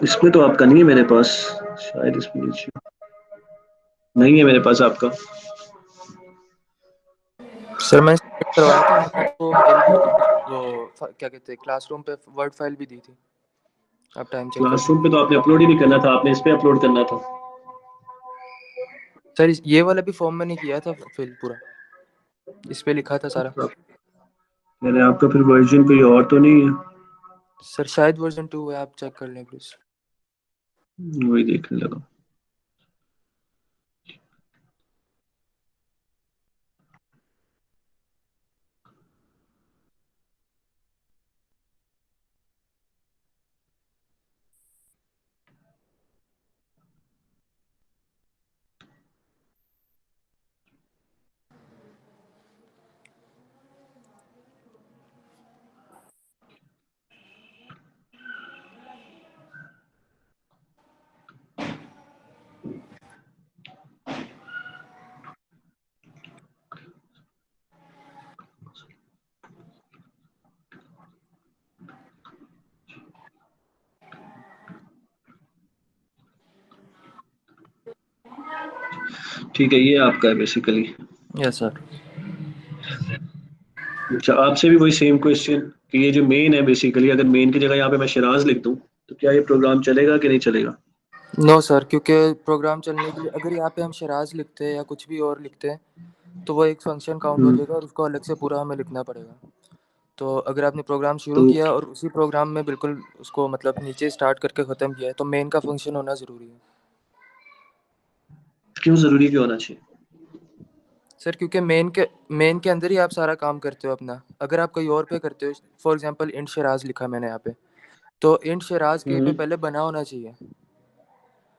इसमें तो आपका नहीं है मेरे पास, शायद इसमें नहीं है मेरे पास आपका। सर मैं सबमिट करवाया था, मैंने आपको मेल भी वो क्या कहते हैं क्लासरूम पे वर्ड फाइल भी दी थी। आप टाइम चेक कर लो। क्लासरूम पे तो आपने अपलोड ही नहीं करना था, आपने इस पे अपलोड करना था। सर ये वाला भी फॉर्म मैंने किया था फिल पूरा, इस पे लिखा था सारा। मैंने आपका फिर वर्जन कोई और तो नहीं है? सर शायद वर्जन 2 है, आप चेक कर लें प्लीज। वही देखने लगा। ठीक है, ये आपका है बेसिकली। Yes sir. अच्छा, आपसे भी वही सेम क्वेश्चन कि ये जो मेन है बेसिकली, अगर मेन की जगह यहाँ पे मैं शिराज लिख दूँ तो क्या ये प्रोग्राम चलेगा कि नहीं चलेगा? नो सर, क्योंकि प्रोग्राम चलने के लिए अगर यहाँ पे हम शराज लिखते हैं या कुछ भी और लिखते हैं तो वो एक फंक्शन काउंट हो हम्म, जाएगा और उसको अलग से पूरा हमें लिखना पड़ेगा। तो अगर आपने प्रोग्राम शुरू तो किया और उसी प्रोग्राम में बिल्कुल उसको मतलब नीचे स्टार्ट करके ख़त्म किया है तो मेन का फंक्शन होना ज़रूरी है। क्यों जरूरी क्यों होना चाहिए? सर क्योंकि मेन के अंदर ही आप सारा काम करते हो अपना। अगर आप कहीं और पे करते हो, फॉर एग्जांपल इंट शराज लिखा मैंने यहाँ पे, तो इंट शराज के पे हम्म, पहले बना होना चाहिए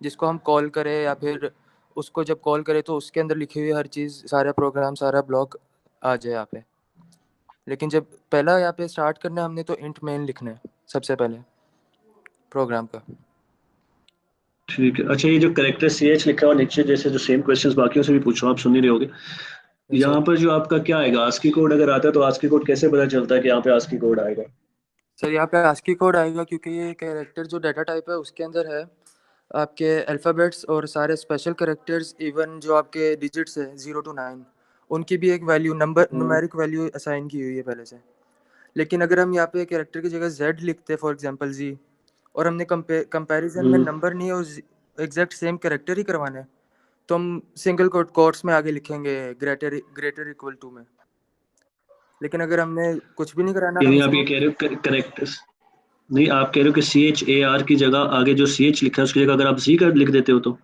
जिसको हम कॉल करें, या फिर उसको जब कॉल करें तो उसके अंदर लिखी हुई हर चीज़, सारा प्रोग्राम, सारा ब्लॉक आ जाए यहाँ पे। लेकिन जब पहला यहाँ पे स्टार्ट करना है हमने तो इंट मेन लिखना है सबसे पहले प्रोग्राम का। ठीक है। अच्छा, ये जो करेक्टर सी एच लिखा हुआ नीचे, जैसे जो सेम क्वेश्चंस बाकियों से भी पूछो, आप सुन ही रहे होगे। जी यहाँ सर। पर जो आपका क्या आएगा, आस्की कोड अगर आता है तो आस्की कोड कैसे पता चलता है कि यहाँ पे आस्की कोड आएगा? सर यहाँ पे आस्की कोड आएगा क्योंकि ये कैरेक्टर जो डाटा टाइप है उसके अंदर है आपके अल्फ़ाबेट्स और सारे स्पेशल कैरेक्टर्स, इवन जो आपके डिजिट्स है 0 to 9, उनकी भी एक वैल्यू, नंबर, हम्म, न्यूमेरिक वैल्यू असाइन की हुई है पहले से। लेकिन अगर हम यहाँ पे कैरेक्टर की जगह जेड लिखते हैं फॉर एग्जांपल जी, और हमने कंपैरिजन में हम्म, नंबर नहीं और एग्जैक्ट सेम कैरेक्टर ही करवाना है, तो हम सिंगल कोट्स में आगे लिखेंगे ग्रेटर ग्रेटर इक्वल टू में। लेकिन अगर हमने कुछ भी नहीं कराना यानी हमसे, आप ये कह रहे हो करेक्टर्स, नहीं, आप कह रहे हो कि सी एच ए आर की जगह आगे जो सी एच लिखा है उसकी जगह अगर आप सी कर लिख देते हो तो?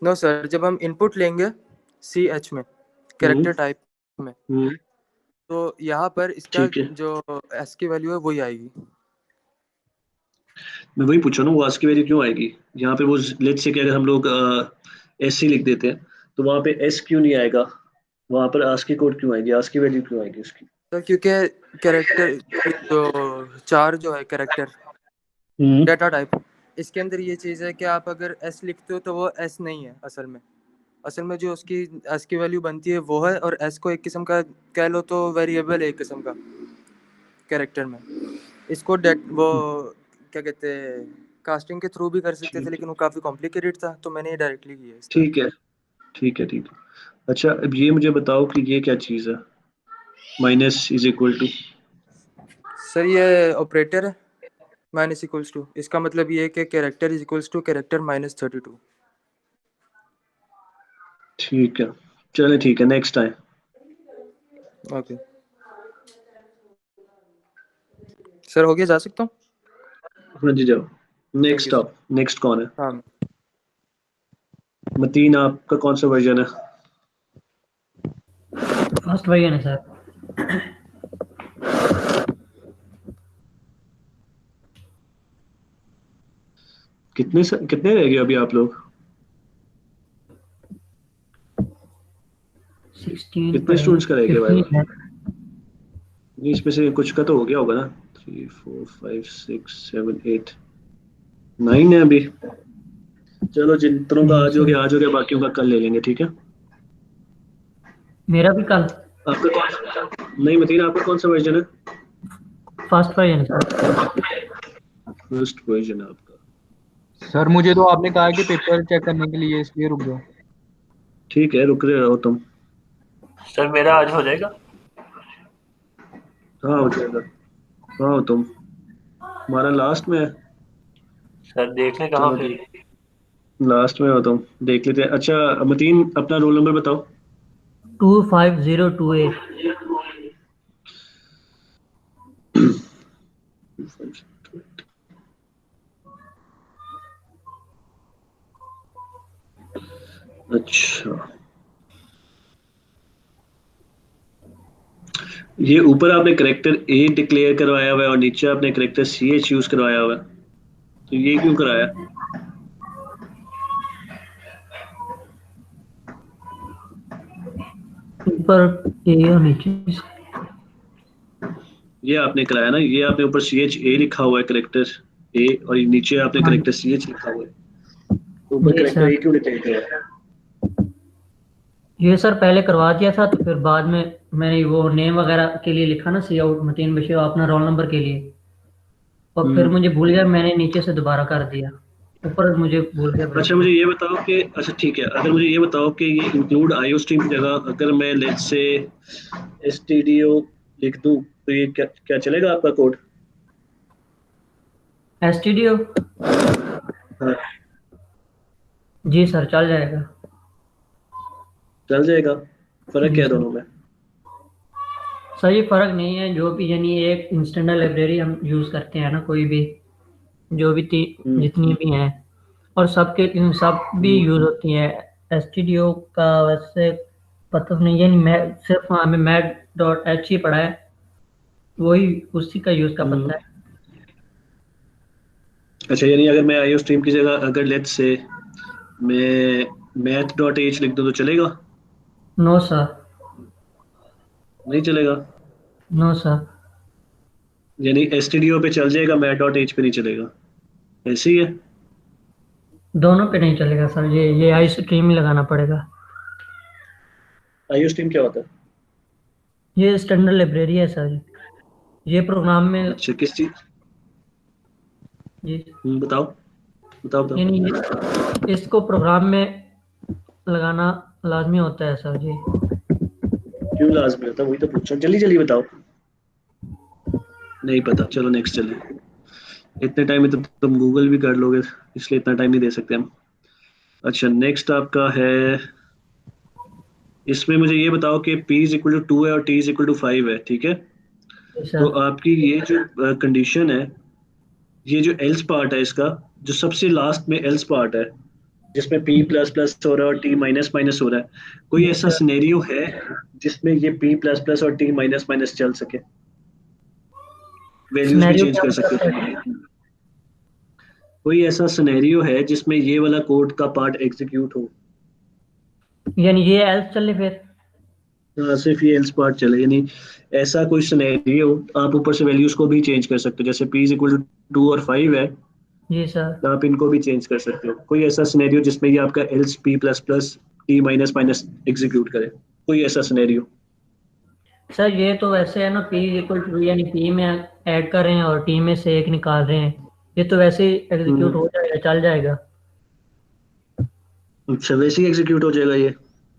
नो सर, जब हम इनपुट लेंगे सी एच में, हम्म, कैरेक्टर टाइप में, हम्म, तो यहाँ पर इसका ठीक है। जो एस की वैल्यू है वही आएगी। मैं वही पूछा ना, वो आस्की वैल्यू क्यों आएगी यहाँ पे? वो लेट्स से कि अगर हम लोग एस सी लिख देते हैं तो वहाँ पे एस क्यों नहीं आएगा? वहाँ पर आस्की कोड क्यों आएगी, आस्की वैल्यू क्यों आएगी उसकी? तो क्योंकि कैरेक्टर जो चार जो है कैरेक्टर हम्म, डाटा टाइप, इसके अंदर ये चीज़ है कि आप अगर एस लिखते हो तो वो एस नहीं है असल में। असल में जो उसकी एस की वैल्यू बनती है वो है, और एस को एक किस्म का कह लो तो वेरिएबल है एक किस्म का कैरेक्टर में। इसको डेट वो क्या कहते हैं, कास्टिंग के थ्रू भी कर सकते थे ठीक है, लेकिन वो काफ़ी कॉम्प्लिकेटेड था तो मैंने ये डायरेक्टली किया इस तरह। ठीक है, ठीक है, ठीक है। अच्छा, अब ये मुझे बताओ कि ये क्या चीज़ है, minus is equal to? Sir ये ऑपरेटर है, माइनस इक्वल्स टू, इसका मतलब ये है कि character is equals to character -32। ठीक है, चले, ठीक है, नेक्स्ट टाइम। ओके सर, हो गया, जा सकता हूँ। हाँ जी, जाओ। Thank you next sir. आप, नेक्स्ट कौन है? हाँ मतीन, आपका कौन सा वर्जन है? फर्स्ट वर्जन है सर। कितने रह गए अभी आप लोग? 16 कितने पढ़े, स्टूडेंट्स का रह गया 15 भाई? है। नहीं, इसमें से कुछ का तो हो गया होगा ना? 3 4 5 6 7 8 9 है अभी। चलो, जितनों का नहीं आज हो सर, गया आज हो गया, बाकियों का कल ले लेंगे, ठीक है? मेरा भी कल आपका कौन, नहीं मतीन, आपका कौन सा वर्जन है? फर्स्ट वर्जन है सर। फर्स्ट वर्जन आपका? सर मुझे तो आपने कहा कि पेपर चेक करने के लिए, इसलिए रुक गया। ठीक है, रुक रहे रहो तुम। सर मेरा आज हो जाएगा। हाँ, हो जाएगा। हाँ, तुम, हमारा लास्ट में है। सर देखने कहाँ चलो फिर? देख, लास्ट में होता हूँ, देख लेते हैं। अच्छा मतीन, अपना रोल नंबर बताओ। 25028। अच्छा, ये ऊपर आपने करेक्टर ए डिक्लेयर करवाया हुआ है और नीचे आपने करेक्टर सी एच यूज करवाया हुआ है, तो ये क्यों कराया? ऊपर ए और नीचे ये आपने कराया ना, ये आपने ऊपर सी एच ए लिखा हुआ है करेक्टर ए, और ये नीचे आपने हाँ करेक्टर सी एच लिखा हुआ है, तो ऊपर जी करेक्टर सर। ए क्यों डिक्लेयर कराया? ये सर पहले करवा दिया था, तो फिर बाद में मैंने वो नेम वगैरह के लिए लिखा ना, सी आउट मतीन बशीर अपना रोल नंबर के लिए, और फिर मुझे भूल गया, मैंने नीचे से दोबारा कर दिया, ऊपर मुझे भूल गया अच्छा बिल्कुल। मुझे ये बताओ कि, अच्छा ठीक है, अगर मुझे ये बताओ कि ये इंक्लूड आईओ स्ट्रीम की जगह अगर मैं लेट्स से एसटीडीओ लिख दूं, तो ये क्या क्या चलेगा आपका कोड? एसटीडीओ हाँ, जी सर चल जाएगा। चल जाएगा। फर्क जी क्या है सर। दोनों में? सर ये फर्क नहीं है, जो भी यानी एक इंस्टेंट लाइब्रेरी हम यूज करते हैं ना, कोई भी जो भी हम्म जितनी भी हैं, और सबके इन सब भी हम्म यूज होती हैं। एसटीडीओ का वैसे पता तो नहीं है, मैं सिर्फ हमें मैक डॉट एच ही पढ़ा है, वही उसी का यूज का हम्म। पता है। अच्छा, यानी अगर मैं आईओ स्ट्रीम की जगह अगर लेट्स से मैं मैथ डॉट एच लिख दूं तो चलेगा? No sir. नहीं चलेगा? No sir. यानी एसटीडीओ पे चल जाएगा, मैथ डॉट एच पे नहीं चलेगा, ऐसे ही है? दोनों पे नहीं चलेगा सर, ये आई स्ट्रीम ही लगाना पड़ेगा। आईओ स्ट्रीम क्या होता है? ये स्टैंडर्ड लाइब्रेरी है सर, ये प्रोग्राम में। अच्छा किस चीज? ये बताओ बताओ बताओ। यानी इसको प्रोग्राम में लगाना लाजमी होता है सर जी। क्यों लाजमी होता है, वही तो पूछ रहा हूँ, जल्दी जल्दी बताओ। नहीं पता, चलो नेक्स्ट चले। इतने टाइम में तो तुम गूगल भी कर लोगे, इसलिए इतना टाइम नहीं दे सकते हम। अच्छा नेक्स्ट आपका है, इसमें मुझे ये बताओ कि p इज इक्वल टू 2 है और t इज इक्वल टू 5 है, ठीक है? जी तो सर। आपकी ये जो कंडीशन है, ये जो एल्स पार्ट है इसका, जो सबसे लास्ट में एल्स पार्ट है जिसमें p प्लस प्लस हो रहा है और t माइनस माइनस हो रहा है, कोई जी ऐसा सर। सिनेरियो है जिसमें ये p प्लस प्लस और t माइनस माइनस चल सके, वैल्यूज भी सिनेरियो चेंज क्या कर सकते हो मतलब तुम? कोई ऐसा सिनेरियो है जिसमें ये वाला कोड का पार्ट एग्जीक्यूट हो? है? यानी ये एल्स चले फिर? हाँ, सिर्फ ये एल्स पार्ट चले, यानी ऐसा कोई सिनेरियो, आप ऊपर से वैल्यूज को भी चेंज कर सकते हो, जैसे p इज इक्वल टू 2 और 5 है, जी सर। तो आप इनको भी चेंज कर सकते हो। कोई ऐसा सिनेरियो जिसमें ये आपका else p plus plus t minus minus execute करे, कोई ऐसा सिनेरियो? सर ये तो वैसे है ना, पी इक्वल टू यानी पी में ऐड कर रहे हैं और टी में से एक निकाल रहे हैं, ये तो वैसे ही एग्जीक्यूट हो जाएगा, चल जाएगा। अच्छा वैसे ही एग्जीक्यूट हो जाएगा ये?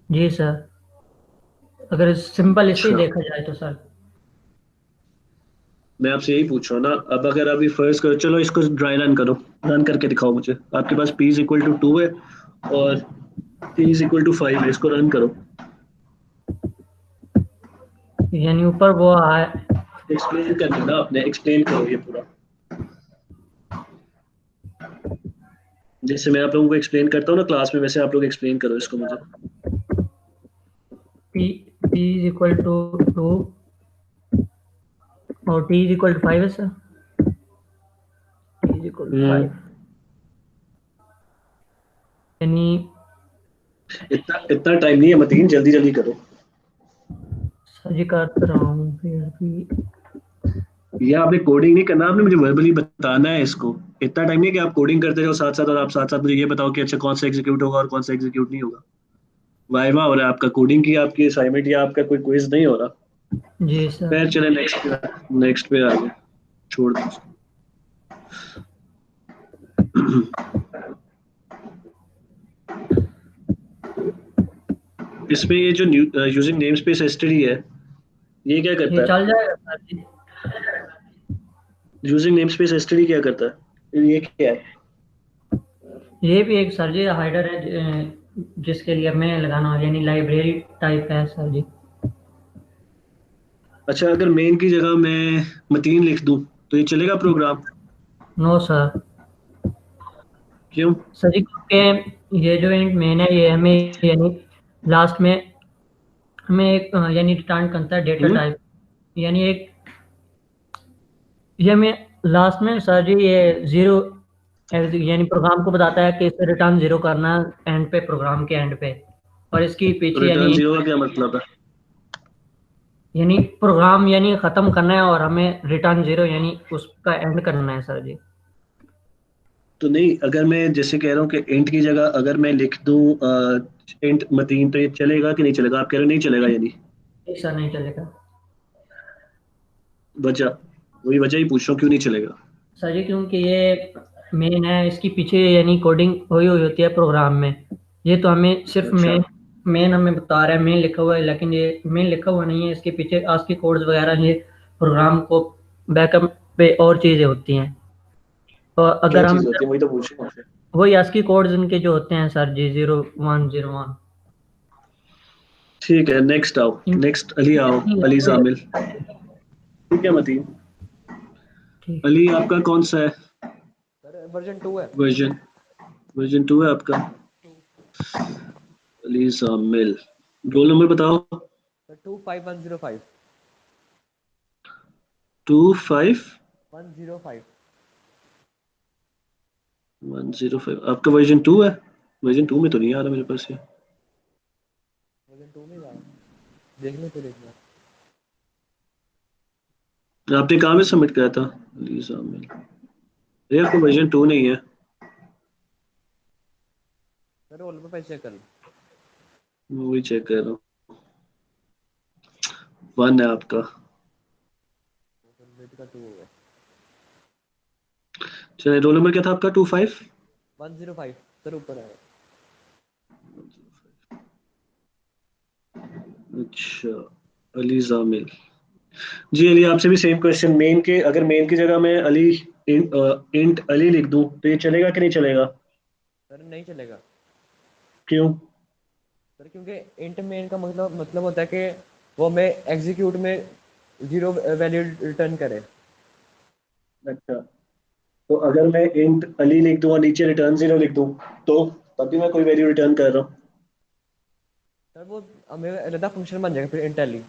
जी सर, अगर सिंपल इसे ही अच्छा, देखा जाए तो सर। मैं आपसे यही पूछ रहा हूँ ना, अब अगर अभी फर्स्ट करो, चलो इसको ड्राई रन करो, रन करके दिखाओ मुझे। आपके पास p इज इक्वल टू 2 है और t इज इक्वल टू 5 है, इसको रन करो। यानी ऊपर वो आए। एक्सप्लेन करना ना, आपने एक्सप्लेन करो ये पूरा, जैसे मैं आप लोगों को एक्सप्लेन करता हूँ ना क्लास में, वैसे आप लोग एक्सप्लेन करो इसको मुझे। P P is equal to 2 और टी इज इक्वल टू 5 है sir, T is equal to 5 यानी। इतना इतना टाइम नहीं है मतीन, जल्दी जल्दी करो। सर जी कर रहा हूँ फिर भी। ये आपने कोडिंग नहीं करना, आपने मुझे वर्बली बताना है इसको। इतना टाइम नहीं है कि आप कोडिंग करते जाओ साथ साथ, और आप साथ साथ मुझे ये बताओ कि अच्छा कौन सा एग्जीक्यूट होगा और कौन सा एग्जीक्यूट नहीं होगा। वाइवा हो रहा है आपका, कोडिंग की आपकी असाइनमेंट या आपका कोई क्विज नहीं हो रहा। जी सर। फिर चले नेक्स्ट पे आगे, छोड़ दो उसको। इसमें ये जो यूजिंग नेम स्पेस एसटीडी है, ये क्या ये करता है? चल जाएगा सर जी। यूजिंग नेम स्पेस एसटीडी क्या करता है, ये क्या है? ये भी एक सर जी हाइडर है जिसके लिए मैं लगाना यानी लाइब्रेरी टाइप है सर जी। अच्छा, अगर मेन की जगह मैं मतीन लिख दूं तो ये चलेगा प्रोग्राम? No sir. क्यों? सर जी क्योंकि ये जो इंट मेन है ये हमें यानी लास्ट में हमें एक यानी रिटर्न करता है डेटा टाइप, यानी एक ये हमें लास्ट में सर जी ये जीरो यानी प्रोग्राम को बताता है कि इसे रिटर्न जीरो करना एंड पे, प्रोग्राम के एंड पे, और इसकी तो पीछे रिटर्न यानी जीरो का क्या मतलब है? यानी प्रोग्राम यानी खत्म करना है और हमें रिटर्न जीरो यानी उसका एंड करना है सर जी। तो नहीं, अगर मैं जैसे कह रहा हूँ कि इंट की जगह अगर मैं लिख दूं इंट मतीन, तो ये चलेगा कि नहीं चलेगा? आप कह रहे हो नहीं चलेगा यानी? नहीं सर नहीं चलेगा। वजह, वही वजह ही पूछ रहा हूँ क्यों नहीं चलेगा। सर जी क्योंकि ये मेन है, इसकी पीछे यानी कोडिंग हुई हुई होती है प्रोग्राम में। ये तो हमें सिर्फ अच्छा मेन हमें बता रहा है, मेन लिखा हुआ है, लेकिन ये मेन लिखा हुआ नहीं है, इसके पीछे आस्की कोड्स वगैरह ये प्रोग्राम को बैकअप पे और चीज़ें होती हैं। और क्या अगर हम चीज़ होती है, वही तो पूछ रहा हूँ। वही आस्की कोड्स इनके जो होते हैं सर जी 0101। ठीक है, नेक्स्ट आओ। नेक्स्ट अली आओ, अली जामिल। ठीक है मतीन, ठीक। अली आपका कौन सा है सर वर्जन 2 है। वर्जन? वर्जन 2 है आपका। अली जामिल, रोल नंबर बताओ। सर 25105। 25 105। 105। आपका वर्जन 2 है? वर्जन 2 में तो नहीं आ रहा मेरे पास ये। वर्जन 2 में जा देखने तो देखना। आपने कहाँ में सबमिट किया था अली जामिल? ये आपका वर्जन 2 नहीं है। सर रोल नंबर पे चेक कर लो। मैं वही चेक कर रहा हूँ। 1 है आपका। वेट का 2 होगा। चलिए, रोल नंबर क्या था आपका? 25। 105 सर ऊपर है। अच्छा, अली जामिल जी। अली आपसे भी सेम क्वेश्चन। मेन के, अगर मेन की जगह मैं अली इंट अली लिख दूं तो ये चलेगा कि नहीं चलेगा? सर नहीं चलेगा। क्यों? सर क्योंकि इंट मेन का मतलब होता है कि वो हमें एग्जीक्यूट में जीरो वैल्यू रिटर्न करे। अच्छा, तो अगर मैं इंट अली लिख दूं और नीचे रिटर्न जीरो लिख दूं तो तब भी मैं कोई वैल्यू रिटर्न कर रहा हूँ। सर वो हमें अलग फंक्शन बन जाएगा फिर इंट अली।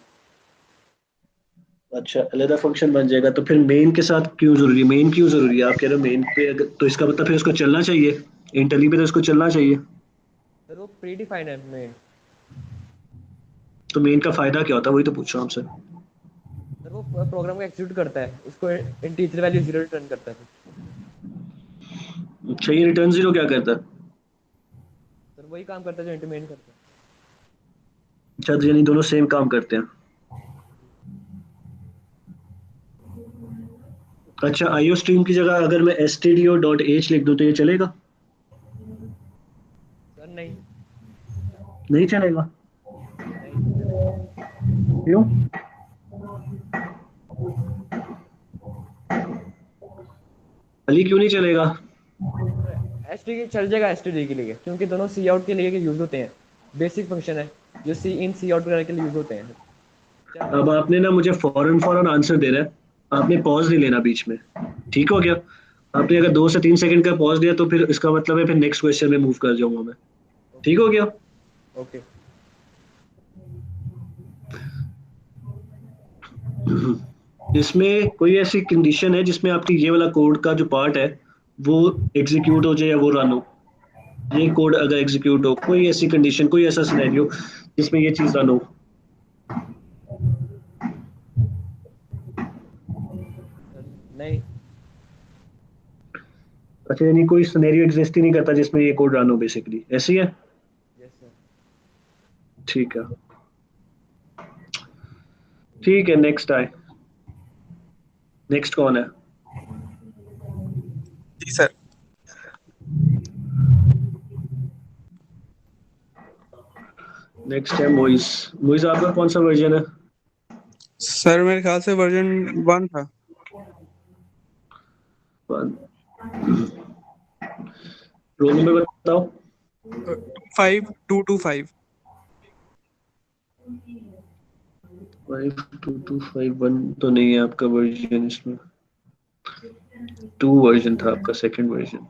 अच्छा, अलग फंक्शन बन जाएगा तो फिर मेन के साथ क्यों जरूरी है? मेन क्यों जरूरी है? आप कह रहे हो मेन पे तो इसका मतलब फिर उसको चलना चाहिए। इंट अली पे तो इसको चलना चाहिए। सर वो प्री डिफाइंड है मेन। तो मेन का फायदा क्या होता है, वही तो पूछ रहा हूँ आपसे। सर वो प्रोग्राम को एग्जीक्यूट करता है, उसको इंटीजर वैल्यू जीरो रिटर्न करता है। अच्छा, ये रिटर्न जीरो क्या करता है? सर वही काम करता है जो इंट मेन करता है। अच्छा, तो यानी दोनों सेम काम करते हैं। अच्छा, आईओ स्ट्रीम की जगह अगर मैं stdio.h लिख दूं तो ये चलेगा? सर नहीं। नहीं चलेगा? नहीं नहीं चलेगा। क्यों? अली क्यों नहीं चलेगा? एसटी चल जाएगा एसटीडी के लिए, क्योंकि दोनों सी आउट के लिए यूज होते हैं। बेसिक फंक्शन है जो सी इन सी आउट वगैरह के लिए यूज होते हैं। चल अब जाएगा। आपने ना मुझे फौरन फौरन आंसर देना है। आपने पॉज नहीं लेना बीच में। ठीक हो गया? आपने अगर 2 से 3 सेकंड का पॉज दिया तो फिर इसका मतलब है फिर नेक्स्ट क्वेश्चन में मूव कर जाऊंगा मैं। ओके ठीक हो गया? ओके। इसमें कोई ऐसी कंडीशन है जिसमें आपकी ये वाला कोड का जो पार्ट है वो एग्जीक्यूट हो जाए या वो रन हो? ये कोड अगर एग्जीक्यूट हो, कोई ऐसी कंडीशन, कोई ऐसा सिनेरियो जिसमें ये चीज रन हो? सर नहीं। अच्छा, यानी कोई सिनेरियो एग्जिस्ट ही नहीं करता जिसमें ये कोड रन हो, बेसिकली ऐसी है। Yes sir. ठीक है, ठीक है, नेक्स्ट आए। नेक्स्ट कौन है? जी सर। नेक्स्ट है मोइज। मोइज आपका कौन सा वर्जन है? सर मेरे ख्याल से वर्जन 1 था। रोल नंबर बताओ। 5225। 52251 तो नहीं है आपका वर्जन, इसमें 2 वर्जन था आपका, second version.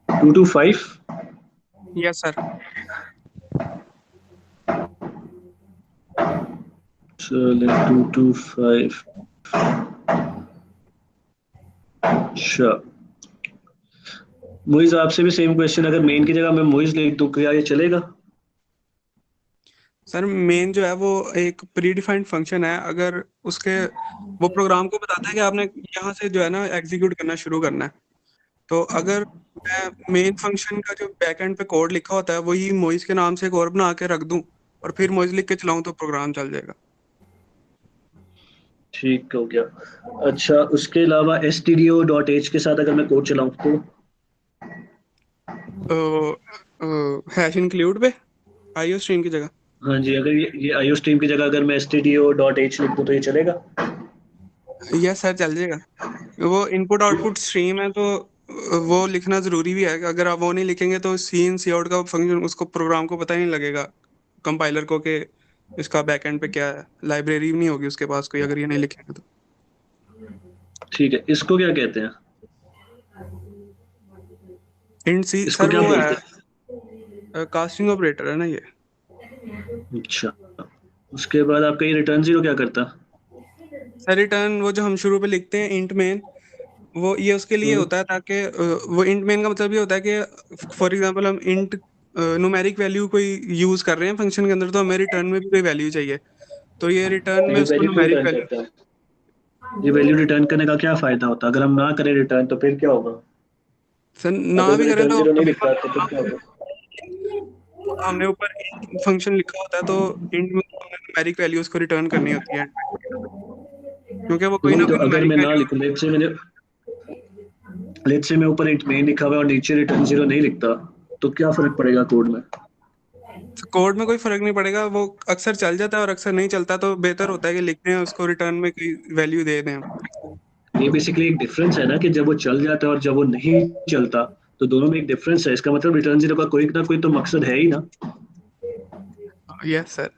Two two five. Yes sir. चले 225। अच्छा मोइज आपसे भी सेम क्वेश्चन, अगर मेन की जगह मैं मोइज लिख दूं क्या ये चलेगा? सर मेन जो है वो एक प्री डिफाइंड फंक्शन है, अगर उसके वो प्रोग्राम को बताता है कि आपने यहाँ से जो है ना एग्जीक्यूट करना शुरू करना है, तो अगर मैं मेन फंक्शन का जो बैक एंड पे कोड लिखा होता है वही मोइज के नाम से एक और बना के रख दूं और फिर मोइज लिख के चलाऊं तो प्रोग्राम चल जाएगा। ठीक हो गया। अच्छा उसके अलावा stdio.h के साथ अगर मैं कोड चलाऊं तो हैश इंक्लूड पे आईओ स्ट्रीम की जगह। हाँ जी, अगर ये आईओ स्ट्रीम की जगह अगर मैं stdio.h लिख दूं तो ये चलेगा? यस सर चल जाएगा। वो इनपुट आउटपुट स्ट्रीम है तो वो लिखना जरूरी भी है, अगर आप वो नहीं लिखेंगे तो सी इन सी आउट का फंक्शन उसको प्रोग्राम को पता ही नहीं लगेगा कंपाइलर को कि इसका बैक एंड पे क्या है, लाइब्रेरी नहीं होगी उसके पास कोई अगर ये नहीं लिखेंगे तो। ठीक है, इसको क्या कहते हैं? इंट सी इसको सर क्या वो बोलते है कास्टिंग ऑपरेटर है ना ये। हैं? अच्छा उसके बाद आपका ये रिटर्न जीरो क्या करता? सर रिटर्न वो जो हम शुरू पे लिखते हैं इंट मेन, वो ये उसके लिए होता है ताकि वो इंट मेन का मतलब ये होता है कि फॉर एग्जांपल हम इंट न्यूमेरिक वैल्यू कोई यूज कर रहे हैं फंक्शन के अंदर तो हमें रिटर्न में भी कोई वैल्यू चाहिए, तो ये रिटर्न में ये उसको वैल्यू क्यों न्यूमेरिक रिटर्न वैल्यू। करता है? ये वैल्यू रिटर्न करने का क्या फायदा होता है? अगर हम ना करें रिटर्न तो फिर क्या होगा? सर ना अगर भी मैं करें रिटर्न तो जीरो नहीं लिखता तो फिर क्या होगा? हमने ऊपर इंट फंक्शन लिखा होता है तो इंट में हमने न्यूमेरिक वैल्यू उसको रिटर्न करनी होती है क्योंकि वो कोई नहीं ना तो कोई अगर न्यूमेरिक मैं ना वैल्यू। लिखूं, लेट्स से मैं ऊपर इंट मेन लिखा हुआ है और नीचे रिटर्न जीरो नहीं लिखता तो क्या फर्क पड़ेगा कोड में? कोड में कोई फर्क नहीं पड़ेगा, वो अक्सर चल जाता है और अक्सर नहीं चलता, तो बेहतर होता है कि लिखते हैं उसको रिटर्न में कोई वैल्यू दे दें हम। ये बेसिकली एक डिफरेंस है ना कि जब वो चल जाता है और जब वो नहीं चलता, तो दोनों में एक डिफरेंस है। इसका मतलब रिटर्न जीरो का कोई ना कोई तो मकसद है ही ना। Yes sir.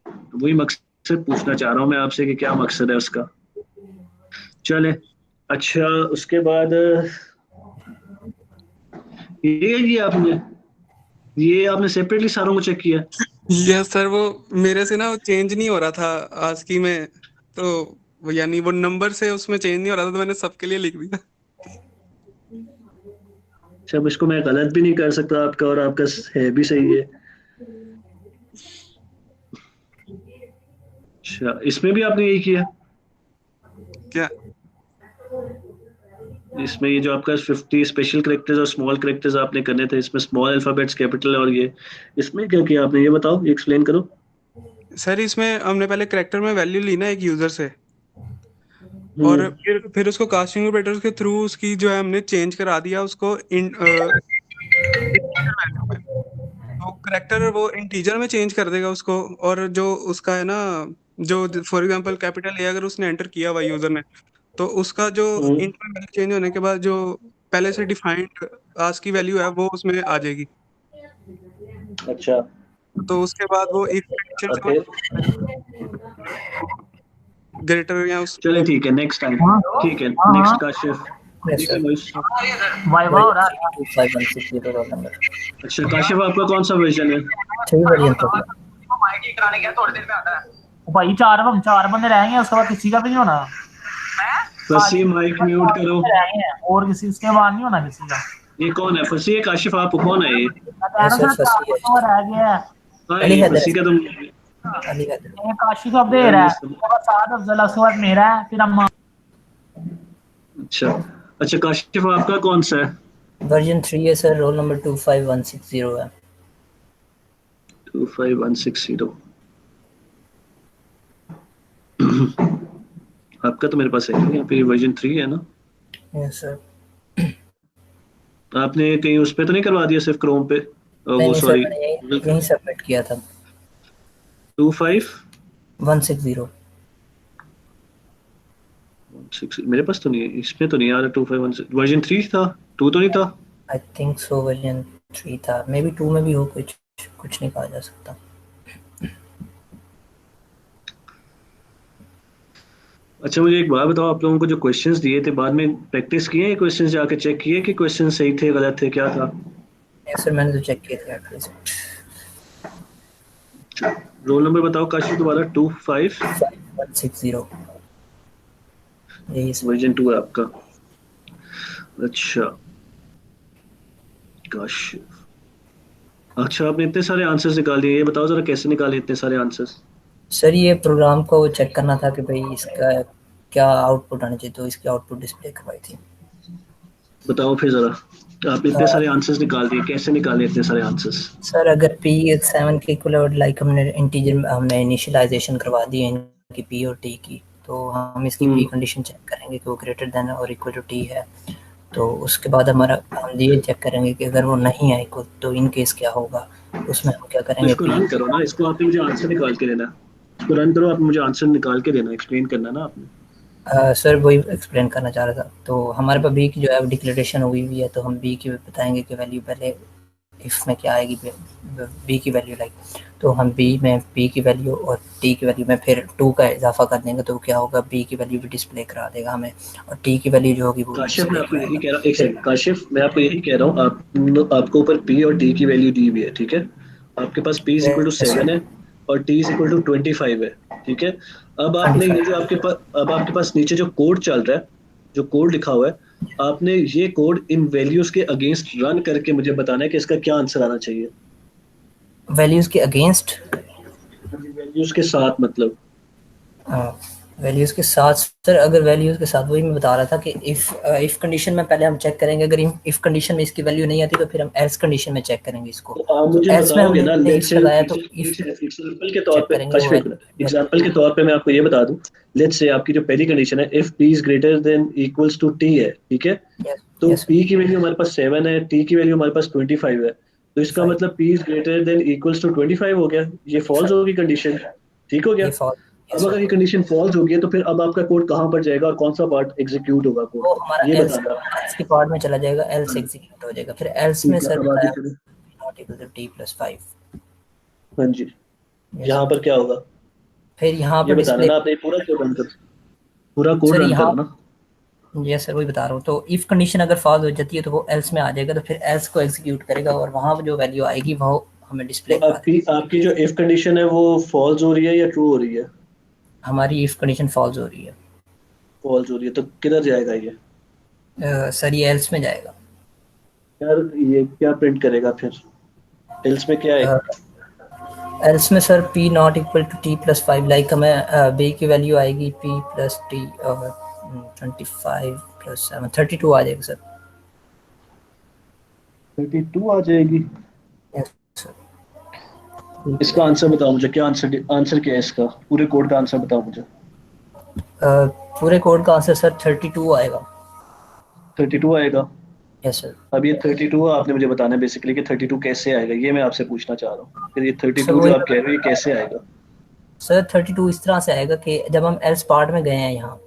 तो वही मकसद पूछना चाह रहा हूँ मैं आपसे कि क्या मकसद है उसका। चले अच्छा उसके बाद ये आपने सेपरेटली सारों को चेक किया? यस सर, वो मेरे से ना वो चेंज नहीं हो रहा था आस्की में, तो वो यानी वो नंबर से उसमें चेंज नहीं हो रहा था तो मैंने सबके लिए लिख दिया। अच्छा अब इसको मैं गलत भी नहीं कर सकता आपका, और आपका है भी सही है। अच्छा इसमें भी आपने यही किया? क्या? इसमें ये जो आपका 50 स्पेशल कैरेक्टर्स और स्मॉल कैरेक्टर्स आपने करने थे, इसमें स्मॉल अल्फाबेट्स कैपिटल और ये, इसमें क्या किया आपने? ये बताओ, ये एक्सप्लेन करो। सर इसमें हमने पहले करेक्टर में वैल्यू ली ना एक यूजर से, और फिर उसको कास्टिंग ऑपरेटर्स के थ्रू उसकी जो है हमने चेंज करा दिया उसको तो करेक्टर वो इंटीजर में चेंज कर देगा उसको, और जो उसका है ना जो फॉर एग्जांपल कैपिटल ए अगर उसने एंटर किया हुआ यूजर ने, तो उसका जो इंट में वैल्यू चेंज होने के बाद जो पहले से डिफाइंड आस्क की वैल्यू है वो उसमें आ जाएगी। अच्छा तो उसके बाद वो इफ कंडीशन से फिर ग्रेटर या उस चले ठीक है, नेक्स्ट टाइम। ठीक है नेक्स्ट काशिफ। ठीक है मोइश। वाइवा हो रहा है 25160 रोल नंबर। अच्छा काशिफ आपका कौन सा वर्जन है? 6 वर्जन तो माइक कराने गया थोड़ी देर में आता है भाई। चार बंदे रहेंगे उसके बाद किसी का भी नहीं होना। फसी माइक म्यूट करो। और किसी उसके बाद नहीं होना किसी का। ये कौन है? फसी है? काशिफ आप कौन है? ये रह गया है फसी का तुम? काशिफ अब दे रहा है, साथ अफजल असवद मेरा है, फिर अम्मा। अच्छा अच्छा काशिफ आपका कौन सा है? वर्जन 3 है सर, रोल नंबर 25160 है। 25160 आपका तो मेरे पास है यहाँ पे वर्जन 3 है ना? Yes sir. आपने कहीं उस पे तो नहीं करवा दिया सिर्फ क्रोम पे? वो नहीं सॉरी सर, मैंने यहीं सबमिट किया था। 160 मेरे पास तो नहीं है, इसमें तो नहीं आ रहा 2516 वर्जन 3 था, 2 तो नहीं था। आई थिंक सो वर्जन 3 था, मे बी 2 में भी हो, कुछ नहीं कहा जा सकता। अच्छा मुझे एक बात बताओ, आप लोगों को जो क्वेश्चंस दिए थे बाद में प्रैक्टिस किए हैं, क्वेश्चंस जाके चेक किए कि क्वेश्चन सही थे गलत थे क्या था? यस सर, मैंने तो चेक किए थे एटलीस्ट। रोल नंबर बताओ काशिफ दोबारा। 25160 यही सर। वर्जन 2 है आपका। अच्छा काशिफ, अच्छा आपने इतने सारे आंसर्स निकाल दिए, ये बताओ जरा कैसे निकाले इतने सारे आंसर्स? सर ये प्रोग्राम को चेक करना था कि भाई इसका क्या आउटपुट आना चाहिए, तो इसकी आउटपुट डिस्प्ले करवाई थी। बताओ फिर जरा, आपने इतने सारे आंसर्स निकाल दिए, कैसे निकाले इतने सारे आंसर्स? सर अगर p7 के इक्वल लाइक हमने इंटीजर में हमने इनिशियलाइजेशन करवा दी है इनकी p और t की, तो हम इसकी p कंडीशन चेक करेंगे कि वो ग्रेटर देन और इक्वल टू t है। तो उसके बाद हम ये चेक करेंगे कि अगर वो नहीं है इक्वल तो इन केस क्या होगा, उसमें हम क्या करेंगे। इसको रन करो ना, इसको आपने मुझे आंसर निकाल के देना, इसको रन करो, आप मुझे आंसर निकाल के देना, एक्सप्लेन करना ना आपने। सर वही एक्सप्लेन करना चाह रहा था। तो हमारे पास बी की जो है डिक्लेरेशन हुई हुई है, तो हम बी की बताएंगे कि वैल्यू पहले इफ में क्या आएगी बी की वैल्यू लाइक, तो हम बी में बी की वैल्यू और टी की वैल्यू में फिर 2 का इजाफा कर देंगे, तो क्या होगा बी की वैल्यू भी डिस्प्ले करा देगा हमें, और टी की वैल्यू जो होगी वो काशिफ मैं आपको यही कह रहा हूँ, एक सेकंड काशिफ, मैं आपको यही कह रहा हूँ, आपको ऊपर पी और टी की वैल्यू दी हुई है, ठीक है? आपके पास p इज इक्वल टू 7 है और t इज इक्वल टू 25 है, ठीक है? अब आपने ये जो आपके पास नीचे जो कोड चल रहा है, जो कोड लिखा हुआ है, आपने ये कोड इन वैल्यूज के अगेंस्ट रन करके मुझे बताना है कि इसका क्या आंसर आना चाहिए। वैल्यूज के अगेंस्ट, वैल्यूज के साथ मतलब वैल्यूज के साथ सर, अगर वैल्यूज के साथ वही मैं बता रहा था कि इफ कंडीशन में पहले हम चेक करेंगे, अगर इफ कंडीशन में इसकी वैल्यू नहीं आती तो फिर हम एल्स कंडीशन में चेक करेंगे इसको। तो आप मुझे बताओगे ना, लेट्स से लगाया तो एग्जांपल के तौर पे एग्जांपल के तौर पे मैं आपको ये बता दूं, लेट्स से आपकी जो पहली कंडीशन है if p is greater than equals to t है, ठीक है? तो p की वैल्यू हमारे पास 7 है, t की वैल्यू हमारे पास 25 है, तो इसका मतलब p is greater than equals to 25 हो गया, ये फॉल्स होगी कंडीशन, ठीक हो गया? अब अगर ये कंडीशन फॉल्स होगी है तो फिर अब आपका कोड कहाँ पर जाएगा और कौन सा पार्ट एग्जीक्यूट होगा कोड? वो हमारा ये एल्स के पार्ट में चला जाएगा, एल्स एग्जीक्यूट हो जाएगा, फिर एल्स में sir not equal to t+5। हां जी, यहाँ पर क्या होगा फिर यहाँ पर डिस्प्ले, आपने पूरा कोड रन कर, पूरा कोड रन करो ना। यस सर वही बता रहा हूँ। तो इफ कंडीशन अगर फॉल्स हो जाती है तो वो एल्स में आ जाएगा, तो फिर एल्स को एग्जीक्यूट करेगा और वहाँ जो वैल्यू आएगी वो हमें डिस्प्ले तो आपकी जो इफ कंडीशन है वो फॉल्स हो रही है या ट्रू हो रही है? हमारी इफ कंडीशन फॉल्स हो रही है। फॉल्स हो रही है तो किधर जाएगा ये? सर ये एल्स में जाएगा। यार ये क्या प्रिंट करेगा फिर? एल्स में क्या है? एल्स में sir p not equal to t+5 like हमें b की वैल्यू आएगी p प्लस t और 25 प्लस 7 32 आ जाएगा सर। 32 आ जाएगी? Yes sir. इसका आंसर बताओ मुझे, क्या आंसर क्या है इसका? पूरे कोड का आंसर बताओ मुझे। पूरे कोड का आंसर सर 32 आएगा। 32 आएगा? Yes sir. अब ये 32 आपने मुझे बताना है बेसिकली कि 32 कैसे आएगा, ये मैं आपसे पूछना चाह रहा हूँ। फिर ये 32 जो आप कह रहे हो ये कैसे आएगा? सर 32 इस तरह से आएगा कि जब हम एल्स पार्ट में गए हैं यहाँ,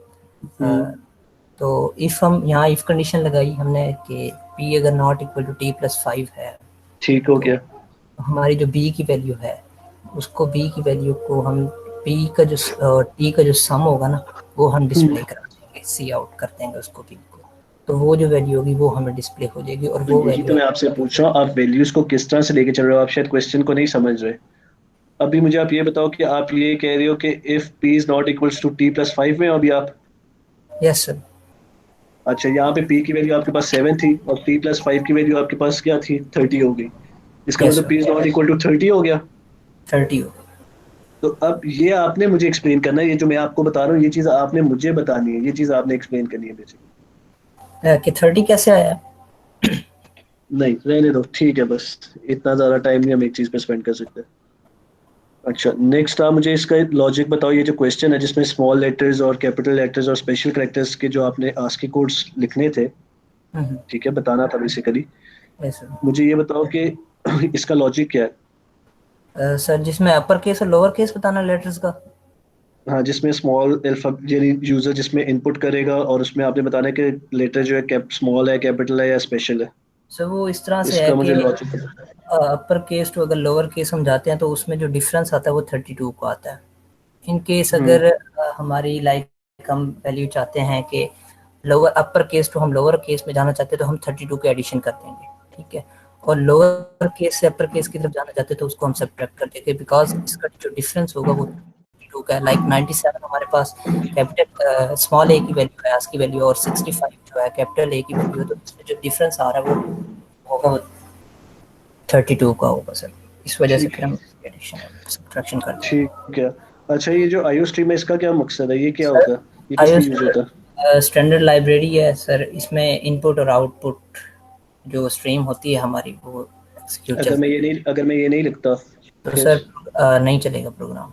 तो इफ हम यहाँ इफ कंडीशन लगाई हमने कि p अगर नॉट इक्वल टू t+5 है, ठीक हो गया। तो हमारी जो b की वैल्यू है उसको b की वैल्यू को हम p का जो t का जो सम होगा ना वो हम डिस्प्ले करा देंगे, सी आउट कर देंगे उसको p को, तो वो जो वैल्यू होगी वो हमें डिस्प्ले हो जाएगी। और वो वैल्यू तो मैं आपसे पूछ रहा हूँ, आप वैल्यूज को किस तरह से लेके चल रहे हो? आप शायद क्वेश्चन को नहीं समझ रहे। अभी मुझे आप ये बताओ कि आप ये कह रहे हो कि if p is not equals to t+5 में अभी आप? Yes sir. अच्छा, यहाँ पे p की वैल्यू आपके पास 7 थी और t+5 की वैल्यू आपके पास क्या थी? 30 हो गई। इसका मतलब p is not equal to 30 हो गया। 30 हो। तो अब ये आपने मुझे एक्सप्लेन करना है, ये जो मैं आपको बता रहा हूँ ये चीज आपने मुझे बतानी है, ये चीज आपने एक्सप्लेन करनी है बेसिकली। कि 30 कैसे आया? नहीं रहने दो, ठीक है, बस इतना ज्यादा टाइम नहीं हम एक चीज पे स्पेंड कर सकते। अच्छा नेक्स्ट आप मुझे इसका लॉजिक बताओ, ये जो क्वेश्चन है जिसमें स्मॉल लेटर्स और कैपिटल लेटर्स और स्पेशल कैरेक्टर्स के जो आपने आस्की कोड्स लिखने थे, ठीक है, बताना था बेसिकली। मुझे ये बताओ कि इसका लॉजिक क्या है? सर जिसमें अपर केस और लोअर केस बताना लेटर्स का। हाँ, जिसमें स्मॉल अल्फाबेट यानी यूजर जिसमें इनपुट करेगा और उसमें आपने बताना है कि लेटर जो है कैप स्मॉल है, कैपिटल है या स्पेशल है। सर वो इस तरह से है इसका कि मुझे लॉजिक पता है। अपर केस टू अगर लोअर केस हम जाते हैं तो उसमें जो डिफरेंस आता है वो 32 को आता है। इन केस हम्म। अगर हमारी लाइक हम वैल्यू चाहते हैं कि लोअर अपर केस टू हम लोअर केस में जाना चाहते हैं तो हम 32 के एडिशन कर देंगे, ठीक है। और लोअर केस से अपर केस की तरफ जाना चाहते हैं तो उसको हम सब्ट्रैक्ट कर देंगे, बिकॉज इसका जो डिफरेंस होगा वो 32 का है। लाइक 97 हमारे पास कैपिटल स्मॉल ए की वैल्यू है, की वैल्यू, और 65 जो है कैपिटल ए की वैल्यू है, तो इसमें जो डिफरेंस आ रहा है वो होगा 32 का होगा सर। इस वजह से ठीक फिर हम एडिशन सब्ट्रैक्शन करते हैं। ठीक है। अच्छा, ये जो आईओ स्ट्रीम है इसका क्या मकसद है, ये क्या सर होता है, ये किस आईओ लिए यूज होता है? स्टैंडर्ड लाइब्रेरी है सर, इसमें इनपुट और आउटपुट जो स्ट्रीम होती है हमारी वो एग्जीक्यूट चलती है। अगर मैं ये नहीं लिखता तो फिर सर नहीं चलेगा प्रोग्राम।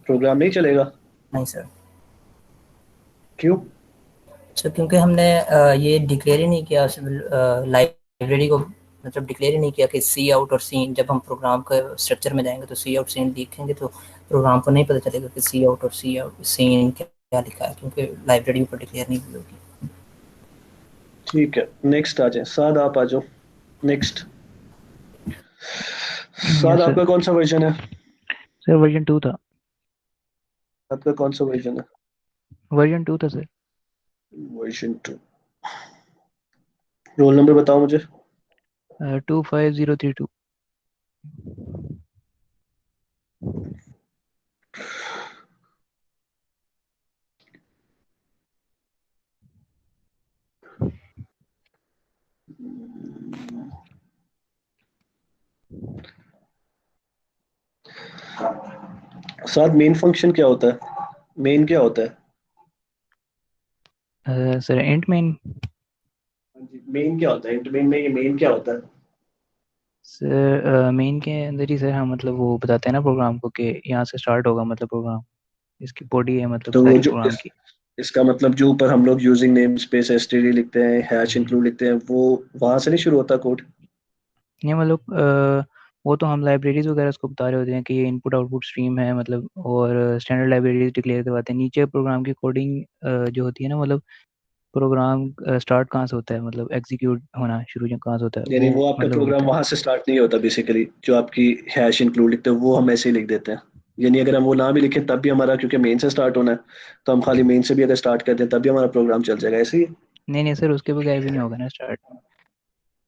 प्रोग्राम नहीं चलेगा? नहीं सर। क्यों? सर क्योंकि हमने ये डिक्लेयर ही नहीं किया लाइब्रेरी को, मतलब डिक्लेयर ही नहीं किया कि सी आउट और सी इन। जब हम प्रोग्राम के स्ट्रक्चर में जाएंगे तो सी आउट सी इन लिखेंगे तो प्रोग्राम को नहीं पता चलेगा कि सी आउट और सी इन क्या लिखा है, क्योंकि लाइब्रेरी ऊपर डिक्लेयर नहीं हुई होगी। ठीक है, नेक्स्ट आ जाए। साद आप आ जाओ नेक्स्ट। साद सर। आपका कौन सा वर्जन है? सर वर्जन 2 था। आपका कौन सा वर्जन है? वर्जन 2 था सर। वर्जन 2। रोल नंबर बताओ मुझे। 25032। साथ मेन फंक्शन क्या होता है? मेन क्या होता है? Sir int main. मेन क्या होता है? इंट में ये मेन क्या होता है? सर मेन के अंदर ही सर हम मतलब वो बताते हैं ना प्रोग्राम को कि यहाँ से स्टार्ट होगा मतलब प्रोग्राम, इसकी बॉडी है मतलब तो वो सारी जो प्रोग्राम की। इसका मतलब जो ऊपर हम लोग यूजिंग नेम स्पेस एसटीडी लिखते हैं, हैश इंक्लूड लिखते हैं, वो वहां से नहीं शुरू होता कोड? नहीं मतलब वो तो हम लाइब्रेरीज वगैरह उसको बता रहे होते हैं कि ये इनपुट आउटपुट स्ट्रीम है मतलब, और स्टैंडर्ड लाइब्रेरीज डिक्लेयर करवाते हैं। नीचे प्रोग्राम की कोडिंग जो होती है ना, मतलब प्रोग्राम स्टार्ट कहाँ से होता है, मतलब एग्जीक्यूट होना शुरू कहाँ से होता है यानी वो वो आपका मतलब प्रोग्राम होता है। वहां से स्टार्ट नहीं होता बेसिकली, जो आपकी हैश इंक्लूड लिखते हैं वो हम ऐसे ही लिख देते हैं। यानी अगर हम वो ना भी लिखें तब भी हमारा, क्योंकि मेन से स्टार्ट होना है, तो हम खाली मेन से भी अगर स्टार्ट कर दें तब भी हमारा प्रोग्राम चल जाएगा, ऐसे ही है? नहीं नहीं सर, उसके बगैर भी नहीं होगा ना स्टार्ट।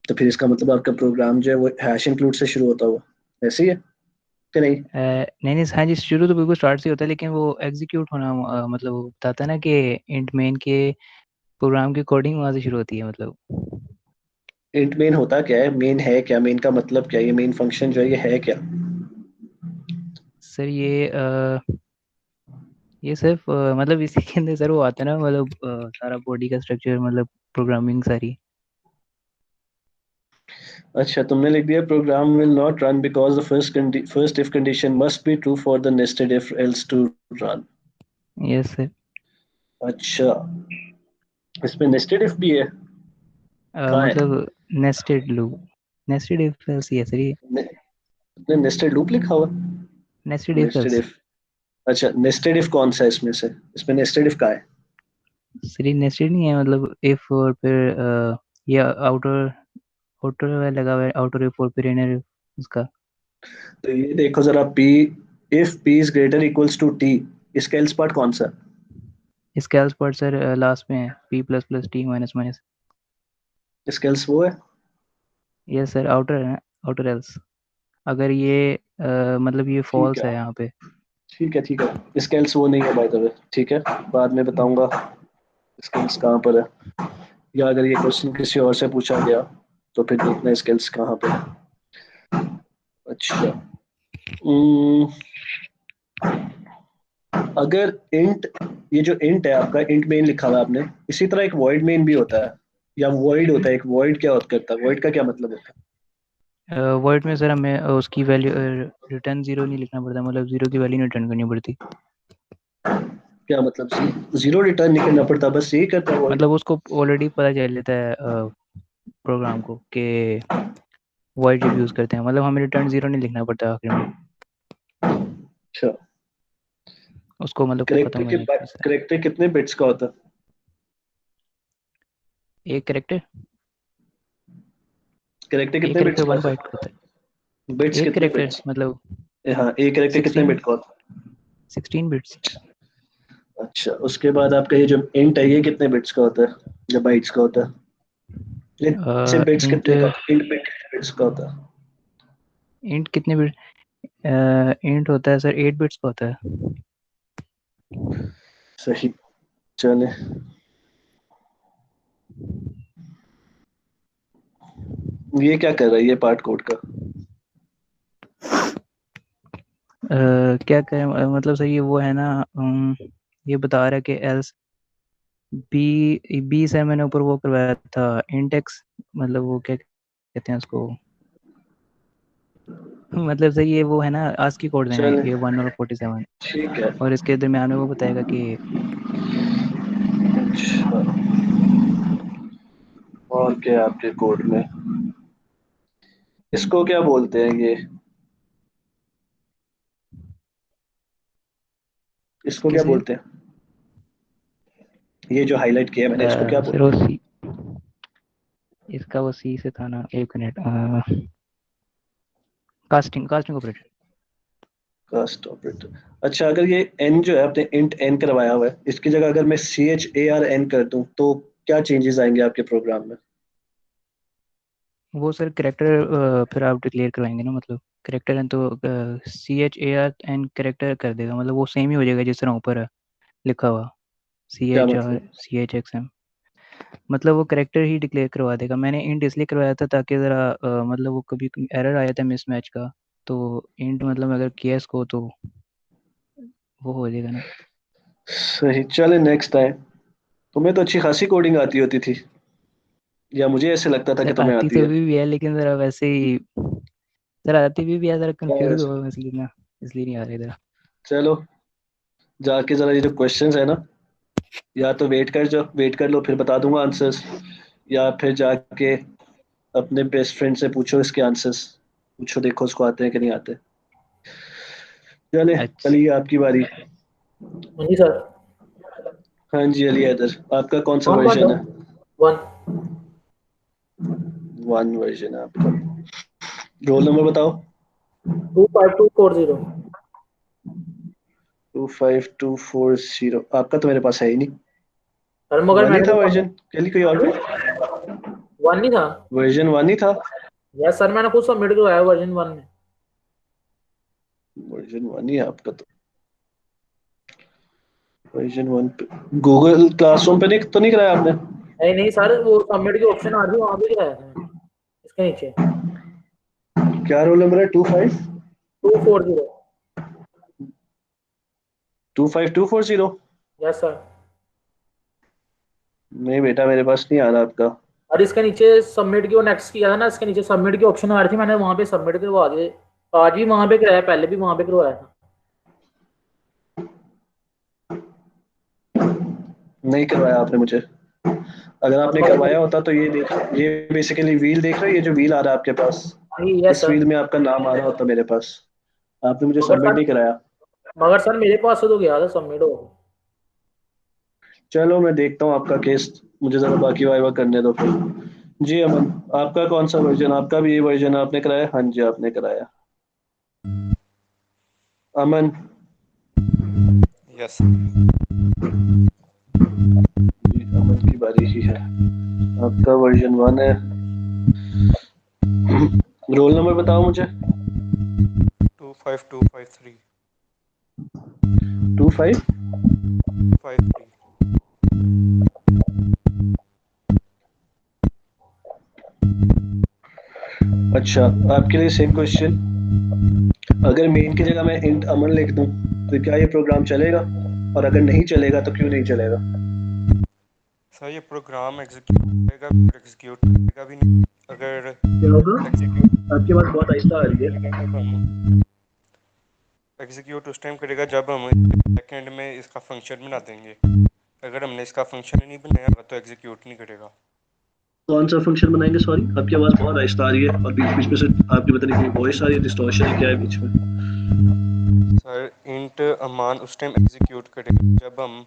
तो फिर इसका मतलब आपका प्रोग्राम जो है वो हैश इंक्लूड से शुरू होता हुआ, ऐसे ही है कि नहीं? नहीं नहीं हाँ जी, शुरू तो बिल्कुल स्टार्ट से होता है, लेकिन वो एग्जीक्यूट होना मतलब वो बताता है ना कि इंट मेन के प्रोग्राम की कोडिंग वहाँ से शुरू होती है मतलब। इंट मेन होता क्या है, मेन है क्या, मेन का मतलब क्या है, ये मेन फंक्शन जो है ये है क्या? सर ये सिर्फ मतलब इसी के अंदर सर वो आता है ना, मतलब सारा बॉडी का स्ट्रक्चर मतलब प्रोग्रामिंग सारी। अच्छा, तुमने लिख दिया program will not run because the first if condition must be true for the nested if else to run. Yes sir. अच्छा, इसमें नेस्टेड इफ भी है? कहाँ है? मतलब nested loop, nested if else ये सर, ये नेस्टेड लूप लिखा हुआ? Nested if nested else. If. अच्छा, नेस्टेड इफ कौन सा है इसमें से? इसमें नेस्टेड इफ का है? सर ये नेस्टेड नहीं है, मतलब इफ और फिर ये आउटर आउटर लगा हुआ है, आउटर इफ और फिर इनर इफ उसका। तो ये देखो जरा, P if P is greater equals to T, इसका एल्स पार्ट कौन सा? इसका एल्स पार्ट सर लास्ट में है, P plus plus T minus minus. इसका एल्स वो है? यस सर, आउटर है, आउटर एल्स। अगर ये मतलब ये ठीक फॉल्स है है यहाँ पे। ठीक है ठीक है, इसका एल्स वो नहीं है बाय द वे, ठीक है, बाद में बताऊंगा इसका एल्स कहाँ पर है, या अगर ये क्वेश्चन किसी और से पूछा गया तो फिर देखना इसका एल्स कहाँ पे है। अच्छा, अगर इंट, ये जो इंट है आपका, इंट मेन लिखा हुआ है आपने, इसी तरह एक वॉइड मेन भी होता है, या वॉइड होता है एक। वॉइड क्या करता है, वॉइड का क्या मतलब होता वर्ड में सर हमें उसकी वैल्यू रिटर्न जीरो नहीं लिखना पड़ता, मतलब जीरो की वैल्यू नहीं रिटर्न करनी पड़ती। है? क्या मतलब जीरो रिटर्न नहीं करना पड़ता, बस यही करता है वॉइड? मतलब उसको ऑलरेडी पता चल लेता है प्रोग्राम को कि वॉइड जब यूज करते हैं, मतलब हमें रिटर्न 0 नहीं लिखना पड़ता आखिर में, अच्छा, उसको मतलब खत्म करने के लिए। करेक्टर कितने बिट्स का होता है? एक कैरेक्टर कितने बिट्स का 1 होता बाइट का होता है? बिट्स है। एक कितने कैरेक्टर बिट्स? मतलब हाँ, एक करेक्टर कितने 16 बिट का होता 16 बिट्स। है? अच्छा, उसके बाद आपका ये जो इंट है ये कितने बिट्स का होता है या बाइट्स का होता है? से बिट्स इंट कितने का होता है? इंट बिट बिट्स का होता है? इंट कितने बिट इंट होता है सर 8 बिट्स का होता है। सही। चले, ये क्या कर रहा है ये पार्ट कोड का? क्या करें मतलब सर ये वो है ना, ये बता रहा है कि एल्स बी से मैंने ऊपर वो करवाया था इंटेक्स, मतलब वो क्या कहते हैं उसको, मतलब सर ये वो है ना आस्की कोड हैं चले, ये 1 और 47, ठीक है। और इसके दरमियान में वो बताएगा कि अच्छा, और क्या है आपके कोड में? इसको क्या बोलते हैं ये? इसको क्या किसे बोलते हैं? ये जो हाईलाइट किया है मैंने, इसको क्या सर बोलते वो हैं? सी, इसका वो सी से था ना, एक minute, casting operator. Cast operator. अच्छा, अगर ये एन जो है आपने इंट एन करवाया हुआ है, इसकी जगह अगर मैं CHARN कर दूं तो क्या चेंजेस आएंगे आपके प्रोग्राम में? वो सर करेक्टर फिर आप डिक्लेयर करवाएंगे ना, मतलब करेक्टर है तो CHARN करेक्टर कर देगा, मतलब वो सेम ही हो जाएगा जिस तरह ऊपर है लिखा हुआ क्या CHR मतलब? CHXM, मतलब वो करेक्टर ही डिक्लेयर करवा देगा। मैंने इंट इसलिए करवाया था ताकि ज़रा मतलब वो कभी एरर आया था मिसमैच का, तो इंट मतलब अगर किया इसको तो वो हो जाएगा ना। सही। चले, नेक्स्ट टाइम। तुम्हें तो अच्छी खासी कोडिंग आती होती थी, या मुझे ऐसे लगता था कि सर तुम्हें आती आती तो है। भी है लेकिन ज़रा वैसे ही, सर आती भी है, ज़रा कंफ्यूज बस, हो इसलिए ना, इसलिए नहीं आ रहा इधर। चलो, जाके जरा ये जो क्वेश्चंस है ना, या तो वेट कर लो फिर बता दूंगा आंसर्स, या फिर जाके अपने बेस्ट फ्रेंड से पूछो इसके आंसर्स, पूछो देखो उसको आते हैं कि नहीं आते। चले, अच्छा चलिए आपकी बारी। जी सर। हाँ जी, अली हैदर, आपका कौन सा कौन कौन वर्जन सा? है? 1। 1 वर्जन है आपका। रोल नंबर बताओ। 25240। 25240। आपका तो मेरे पास है ही नहीं। सर मगर 1 ही मैंने था तो वर्जन, कल कोई और भी? 1 नहीं था। वर्जन 1 ही था। यस सर, मैंने खुद सबमिट करवाया वर्जन 1 में। वर्जन 1 ही है आपका तो। वर्जन 1 पे गूगल क्लासरूम पे नहीं तो नहीं कराया आपने? नहीं नहीं सर, वो सबमिट की ऑप्शन आ रही है, वहां पे कराया था मैंने, इसके नीचे। क्या रोल नंबर है? 240। 25240? Yes sir. नहीं बेटा, मेरे पास नहीं आ रहा आपका। और इसके नीचे सबमिट की, वो नेक्स्ट किया था ना, इसके नीचे सबमिट की ऑप्शन आ रही थी, मैंने वहां पे सबमिट करवा दिए। आज भी वहां पे कराया, पहले भी वहां पे करवाया था। नहीं करवाया आपने मुझे। अगर और आपने मगर करवाया होता तो ये देख, ये बेसिकली व्हील देख रहे हो, ये जो व्हील आ रहा है आपके पास, यस इस सर। व्हील में आपका नाम आ रहा होता मेरे पास। आपने मुझे मगर सबमिट सर नहीं कराया। मेरे पास से तो गया था सबमिट हो। चलो, मैं देखता हूँ आपका केस, मुझे जरा बाकी वाइवा करने दो फिर। जी अमन, आपका कौन सा वर्जन? आपका भी ये वर्जन आपने कराया? हाँ जी, आपने कराया। अमन यस। जी, अमन की बारी ही है। आपका वर्जन 1 है। रोल नंबर बताओ मुझे। 25253। 25। 53। अच्छा, आपके लिए सेम क्वेश्चन। अगर मेन की जगह मैं इंट अमन लिख दूं तो क्या ये प्रोग्राम चलेगा? और अगर नहीं चलेगा तो क्यों नहीं चलेगा? सर ये प्रोग्राम एग्जीक्यूट करेगा भी नहीं। अगर क्या होगा? एग्जीक्यूट आपकी बात बहुत आहिस्ता आ रही करेगा है। जब हम एग्जीक्यूट उस टाइम करेगा जब हम बैकएंड में इसका फंक्शन बना देंगे। अगर हमने इसका फंक्शन ही नहीं बनाया तो एग्जीक्यूट नहीं करेगा। कौन सा फंक्शन बनाएंगे? सॉरी, आपकी आवाज बहुत आहिस्ता आ रही है और बीच बीच में से आपकी पता नहीं कोई वॉइस आ रही है, डिस्टॉर्शन है, क्या है बीच में? सर इंट अमान उस टाइम एग्जीक्यूट करेगा जब हम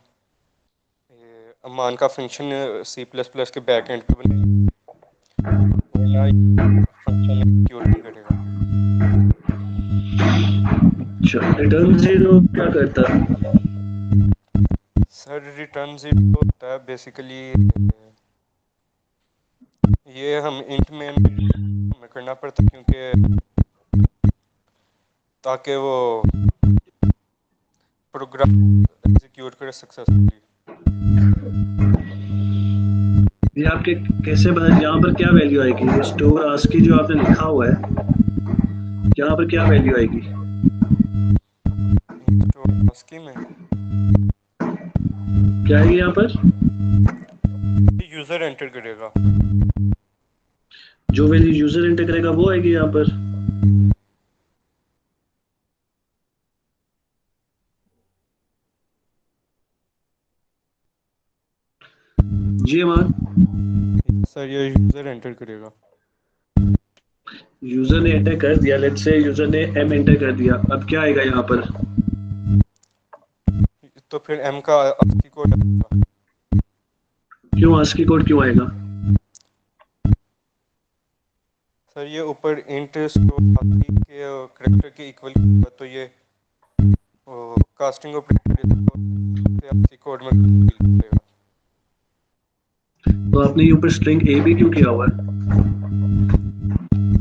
अमान का फंक्शन सी प्लस प्लस के बैक एंड पे बनाएंगे, फंक्शन एग्जीक्यूट नहीं करेगा। अच्छा, रिटर्न जीरो क्या करता है? सर रिटर्न जीरो होता है बेसिकली, ये हम इंट में हमें करना पड़ता है क्योंकि ताकि वो प्रोग्राम एग्जीक्यूट करे सक्सेसफुली। ये आपके कैसे बता, यहाँ पर क्या वैल्यू आएगी? ये स्टोर आस्की जो आपने लिखा हुआ है, यहाँ पर क्या वैल्यू आएगी? स्टोर आस्की में क्या आएगी यहाँ पर? यूजर एंटर करेगा, जो वैल्यू यूजर एंटर करेगा वो आएगी यहाँ पर। जी अमान। सर ये यूजर एंटर करेगा। यूजर ने एंटर कर दिया, लेट्स से यूजर ने एम एंटर कर दिया, अब क्या आएगा यहाँ पर? तो फिर एम का आस्की कोड आएगा। क्यों आस्की कोड क्यों आएगा? सर ये ऊपर इंट स्टोर आस्की के कैरेक्टर के इक्वल होगा, तो ये कास्टिंग ऑपरेटर इसको आस्की कोड में डील करेगा। तो आपने ऊपर स्ट्रिंग ए भी क्यों किया हुआ है?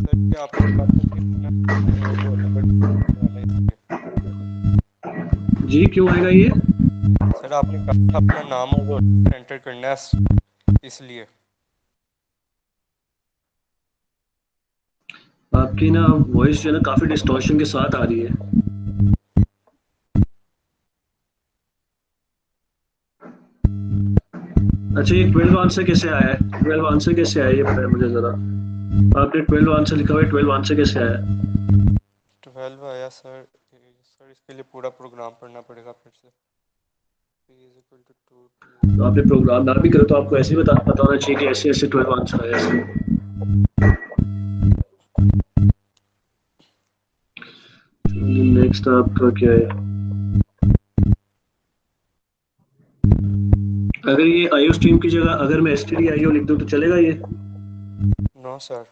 सर ये आपको जी क्यों आएगा ये? सर आपने कहा अपना नाम और एंटर करना है इसलिए। आपकी ना वॉइस जो है ना काफी डिस्टॉर्शन के साथ आ रही है। अच्छा, ये 12 आंसर कैसे आया है? 12 आंसर कैसे आया ये बताएं मुझे जरा। आपने 12 आंसर लिखा हुआ है, 12 आंसर कैसे आया? 12 आया सर। सर इसके लिए पूरा प्रोग्राम पढ़ना पड़ेगा फिर से। तो आपने प्रोग्राम ना भी करो तो आपको ऐसे ही पता होना चाहिए कि ऐसे ऐसे 12 आंसर आया ऐसे। नेक्स्ट आपका क्या है? अगर ये आईओ स्ट्रीम की जगह अगर मैं stdio लिख दूं तो चलेगा ये? No sir.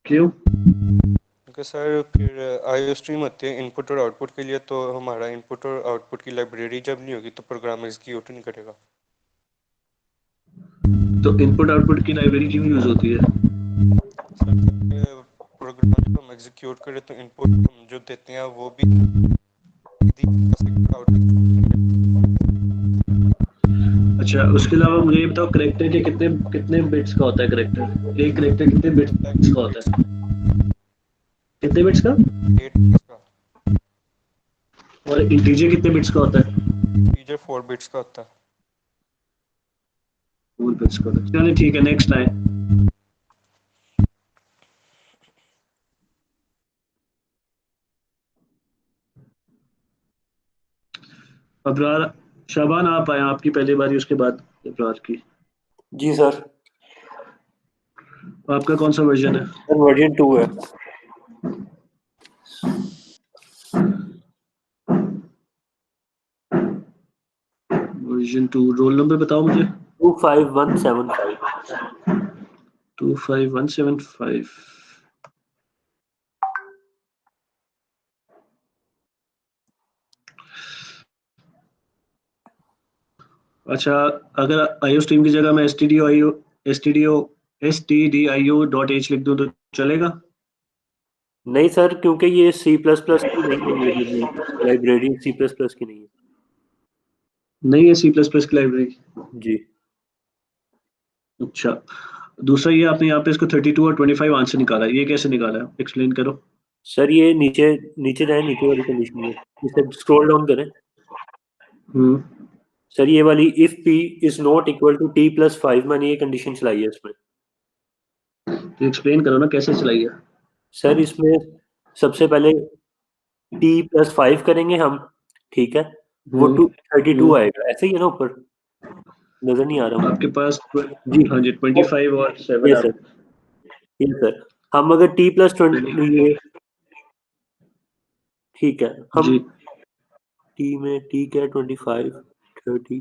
क्यों? क्योंकि सर फिर आईओ स्ट्रीम होती है इनपुट और आउटपुट के लिए, तो हमारा इनपुट और आउटपुट की लाइब्रेरी जब नहीं होगी तो प्रोग्राम एग्जीक्यूट नहीं करेगा। तो इनपुट आउटपुट की लाइब्रेरी क्यों यूज होती है? प्रोग्राम जब हम एग्जीक्यूट करें तो इनपुट हम जो देते हैं वो भी अच्छा, उसके अलावा मुझे ये बताओ करेक्टर के कितने कितने बिट्स का होता है? करेक्टर, एक करेक्टर कितने बिट्स का होता है? कितने बिट्स का? 8 बिट्स का। और इंटीजर कितने बिट्स का होता है? इंटीजर 4 बिट्स का होता है। 4 बिट्स का होता है। चलिए ठीक है, नेक्स्ट आए। अबरार, शाबान आप आए, आपकी पहली बारी, उसके बाद अबरार की। जी सर। आपका कौन सा वर्जन है? सर वर्जन 2 है। वर्जन 2। रोल नंबर बताओ मुझे। 25175। 25175। अच्छा, अगर आईओ स्ट्रीम की जगह मैं stdio.h लिख दूं तो चलेगा? नहीं सर, क्योंकि ये C++ की नहीं है, लाइब्रेरी C++ की नहीं है। नहीं है C++ की लाइब्रेरी? जी। अच्छा, दूसरा ये आपने यहाँ पे इसको 32 और 25 आंसर निकाला है, ये कैसे निकाला है? एक्सप्लेन करो। सर ये नीचे नीचे जाए, नीचे वाली कंडीशन में इसे स्क्रॉल डाउन करें। सर ये वाली if p is not equal to t+5 मैंने ये कंडीशन चलाई है इसमें। तो एक्सप्लेन करो ना कैसे चलाई है। सर इसमें सबसे पहले t+5 करेंगे हम, ठीक है, वो 32 आएगा, ऐसे ही है ना ऊपर? नजर नहीं आ रहा आपके पास जी हाँ जी 25 और 7 ये सर हम अगर t प्लस 20 ये ठीक है हम t में ठीक है 25 30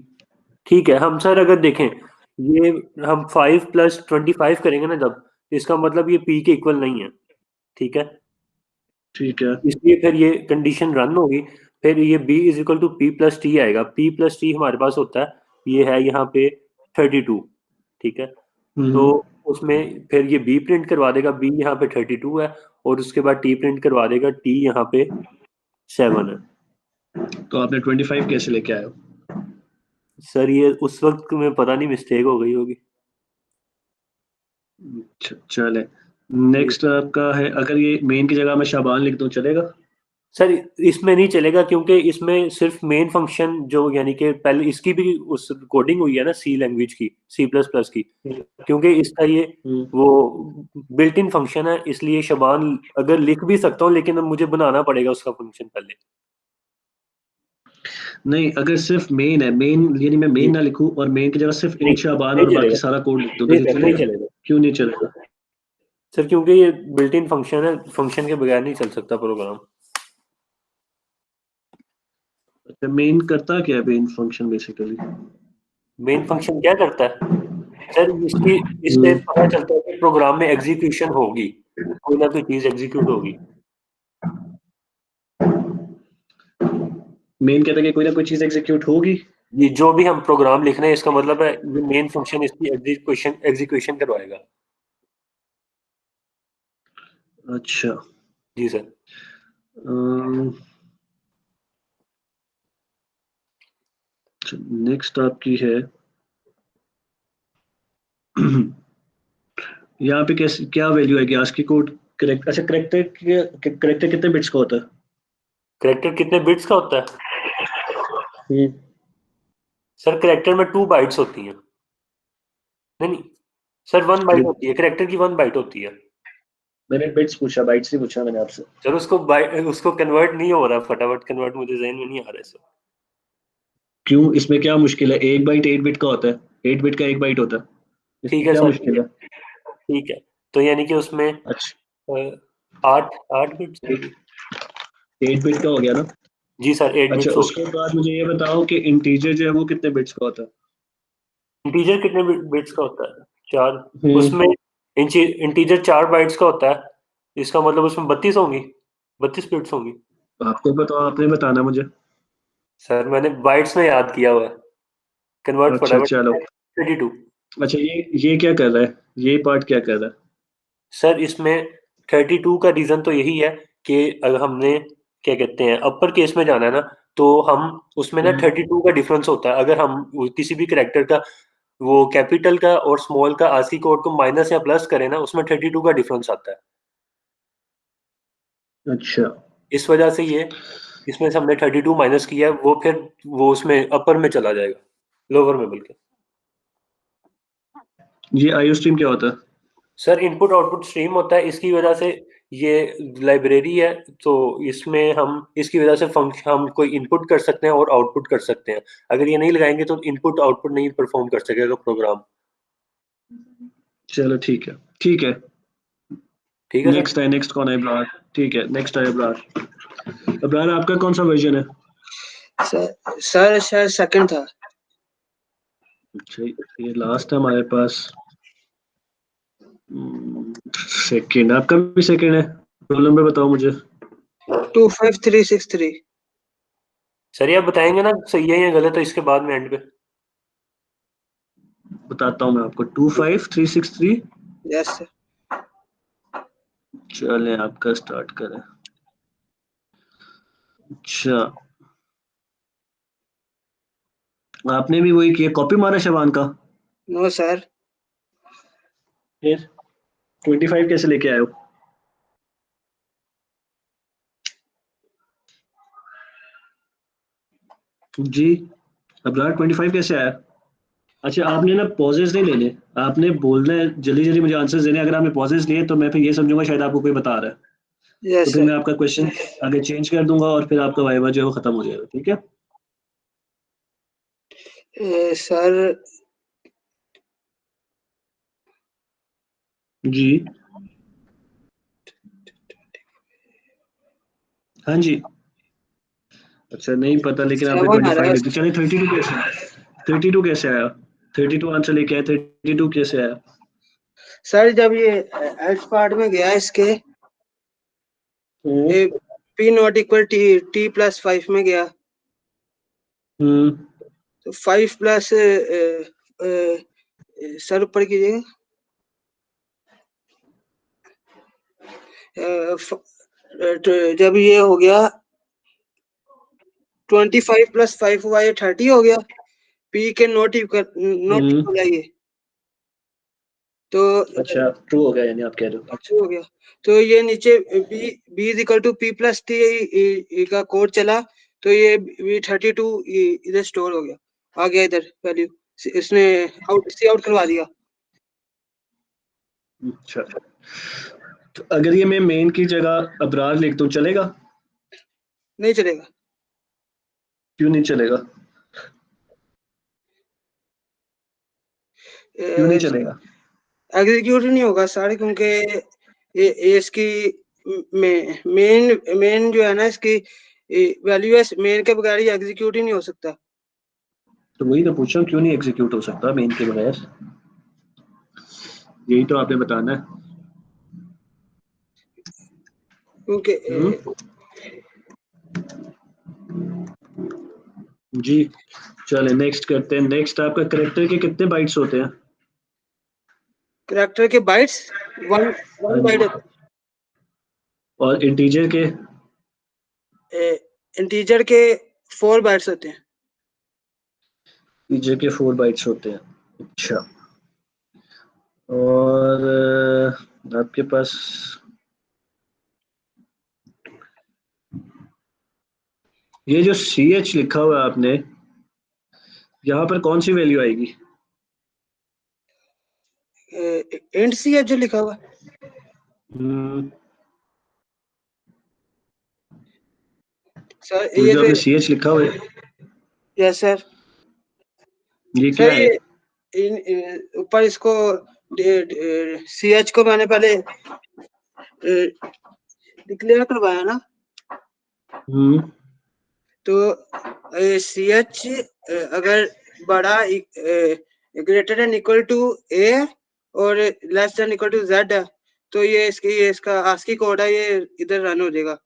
ठीक है हम सर अगर देखें ये हम 5 प्लस 25 करेंगे ना जब इसका मतलब ये p के इक्वल नहीं है ठीक है इसलिए फिर ये कंडीशन रन होगी फिर ये b is equal to p plus T आएगा p प्लस टी हमारे पास होता है ये है यहाँ पे 32 ठीक है तो उसमें फिर ये b प्रिंट करवा देगा b यहाँ पे 32 है और उसके बाद t प्रिंट करवा देगा t यहाँ पे 7 है तो आपने 25 कैसे लेके आए हो? सर ये उस वक्त में पता नहीं मिस्टेक हो गई होगी चले नेक्स्ट आपका है अगर ये मेन की जगह मैं शाबान लिख दूं चलेगा? सर इसमें नहीं चलेगा क्योंकि इसमें सिर्फ मेन फंक्शन जो यानी कि पहले इसकी भी उस कोडिंग हुई है ना सी लैंग्वेज की C++ की क्योंकि इसका ये वो बिल्ट इन फंक्शन है इसलिए शबान अगर लिख भी सकता हूँ लेकिन मुझे बनाना पड़ेगा उसका फंक्शन पहले नहीं अगर सिर्फ मेन है मेन यानी मैं मेन ना लिखूं और मेन की जगह सिर्फ इन शाबान और बाकी सारा कोड लिख दूं तो नहीं चलेगा क्यों नहीं चलेगा सर क्योंकि ये बिल्ट इन फंक्शन है फंक्शन के बगैर नहीं चल सकता प्रोग्राम अच्छा मेन करता क्या है main function basically main function क्या करता है सर इससे पता चलता है कि प्रोग्राम में एग्जीक्यूशन होगी कोई ना कोई चीज एग्जीक्यूट होगी मेन कहता है कि कोई ना कोई चीज एग्जीक्यूट होगी ये जो भी हम प्रोग्राम लिख रहे हैं इसका मतलब है ये मेन फंक्शन इसकी एग्जीक्यूशन करवाएगा अच्छा जी सर नेक्स्ट आपकी है यहाँ पे कैसे क्या वैल्यू है गैस की कोड करेक्ट अच्छा करेक्टर कितने बिट्स का होता है करेक्टर कितने बिट्स का होता है सर करेक्टर में 2 बाइट्स होती हैं नहीं सर 1 बाइट होती है करेक्टर की 1 बाइट होती है मैंने बिट्स पूछा बाइट्स नहीं पूछा मैंने आपसे सर उसको कन्वर्ट नहीं हो रहा फटाफट कन्वर्ट मुझे ज़हन में नहीं आ रहा सर क्यों इसमें क्या मुश्किल है 1 बाइट 8 बिट का होता है 8 बिट का 1 बाइट होता है ठीक है क्या सर मुश्किल है ठीक है तो यानी कि उसमें 8 बिट्स 8 बिट का हो गया ना जी सर 8 बिट्स अच्छा उसके बाद मुझे ये बताओ कि इंटीजर जो है वो कितने बिट्स का होता है इंटीजर कितने बिट्स का होता है 4 उसमें इंटीजर 4 बाइट्स का होता है इसका मतलब उसमें 32 होंगी 32 बिट्स होंगी आपको बताओ आपने बताना मुझे सर मैंने बाइट्स में याद किया हुआ है कन्वर्ट अच्छा फटाफट चलो 32 अच्छा ये क्या कर रहा है ये पार्ट क्या कर रहा है सर इसमें 32 का रीजन तो यही है कि अगर हमने क्या कहते हैं अपर केस में जाना है ना तो हम उसमें ना 32 का डिफरेंस होता है अगर हम किसी भी कैरेक्टर का वो कैपिटल का और स्मॉल का आस्की कोड को माइनस या प्लस करें ना उसमें 32 का डिफरेंस आता है अच्छा इस वजह से ये इसमें से हमने 32 माइनस किया है वो फिर वो उसमें अपर में चला जाएगा लोअर में बल्कि ये आईओ स्ट्रीम क्या होता है सर इनपुट आउटपुट स्ट्रीम होता है इसकी वजह से ये लाइब्रेरी है तो इसमें हम इसकी वजह से फंक्शन हम कोई इनपुट कर सकते हैं और आउटपुट कर सकते हैं अगर ये नहीं लगाएंगे तो इनपुट आउटपुट नहीं परफॉर्म कर सकेगा प्रोग्राम चलो ठीक है ठीक है नेक्स्ट कौन है इब्रार ठीक है नेक्स्ट है इब्रार इब्रार आपका कौन सा वर्जन है सर शायद सेकंड था अच्छा ये लास्ट है हमारे पास सेकंड आपका भी सेकंड है रोल नंबर बताओ मुझे 25363 सर आप बताएंगे ना सही है या गलत है इसके बाद में एंड पे बताता हूँ मैं आपको 25363 यस सर चलें आपका स्टार्ट करें अच्छा आपने भी वही किया कॉपी मारा शबान का नो सर फिर 25 कैसे लेके आए हो जी अब्रार 25 कैसे आया अच्छा आपने ना पॉजेस नहीं लेने आपने बोलना है जल्दी जल्दी मुझे आंसर देने अगर आपने पॉजेस लिए तो मैं फिर ये समझूंगा शायद आपको कोई बता रहा है तो फिर मैं आपका क्वेश्चन आगे चेंज कर दूंगा और फिर आपका वाइवा जो है वो खत्म हो जाएगा ठीक है सर जी हाँ जी, अच्छा नहीं पता, लेकिन आपने 7 आ रहा 25 है। लिख दिया। चलिए 32 कैसे आया? 32 कैसे आया? 32 आंसर लेके आए, 32 कैसे आया? सर जब ये एल्स पार्ट में गया इसके P not equal T plus 5 में गया, तो 5 प्लस सर ऊपर कीजिएगा, जब ये हो गया 25 प्लस 5 हुआ, ये 30 हो गया। पी के नॉट इक्वल है ये, तो अच्छा ट्रू हो गया, यानी आप कह रहे हो। अच्छा हो गया। तो ये नीचे B is equal to P plus T का कोड चला, तो ये बी 32 इधर स्टोर हो गया, आ गया इधर वैल्यू, इसने सी आउट करवा दिया। अच्छा, तो अगर ये मैं मेन की जगह अबरार लिख दूं चलेगा? नहीं चलेगा। क्यों नहीं चलेगा? क्यों नहीं चलेगा? एग्जीक्यूट नहीं होगा सर, क्योंकि ये इसकी मेन जो है ना, इसकी वैल्यू है, मेन के बगैर ये एग्जीक्यूट ही नहीं हो सकता। तो वही तो पूछ रहा हूँ, क्यों नहीं एग्जीक्यूट हो सकता मेन के बगैर? यही तो आपने बताना है। क्योंकि जी चले नेक्स्ट करते हैं। नेक्स्ट आपका करेक्टर के कितने बाइट्स होते हैं? करेक्टर के बाइट्स 1 बाइट होता और इंटीजर के? है। इंटीजर के 4 बाइट्स होते हैं। इंटीजर के 4 बाइट्स होते हैं, अच्छा। और आपके पास ये जो CH लिखा हुआ है आपने, यहाँ पर कौन सी वैल्यू आएगी? इंट सी है जो लिखा हुआ। सर तो ये जो आपने CH लिखा हुआ है, यस सर, ये क्या सर है? ये ऊपर इसको CH को मैंने पहले डिक्लेयर करवाया ना, तो CH अगर बड़ा greater than equal to A और less than equal to Z है, तो ये इसका आस्की कोड है, ये इधर रन हो जाएगा।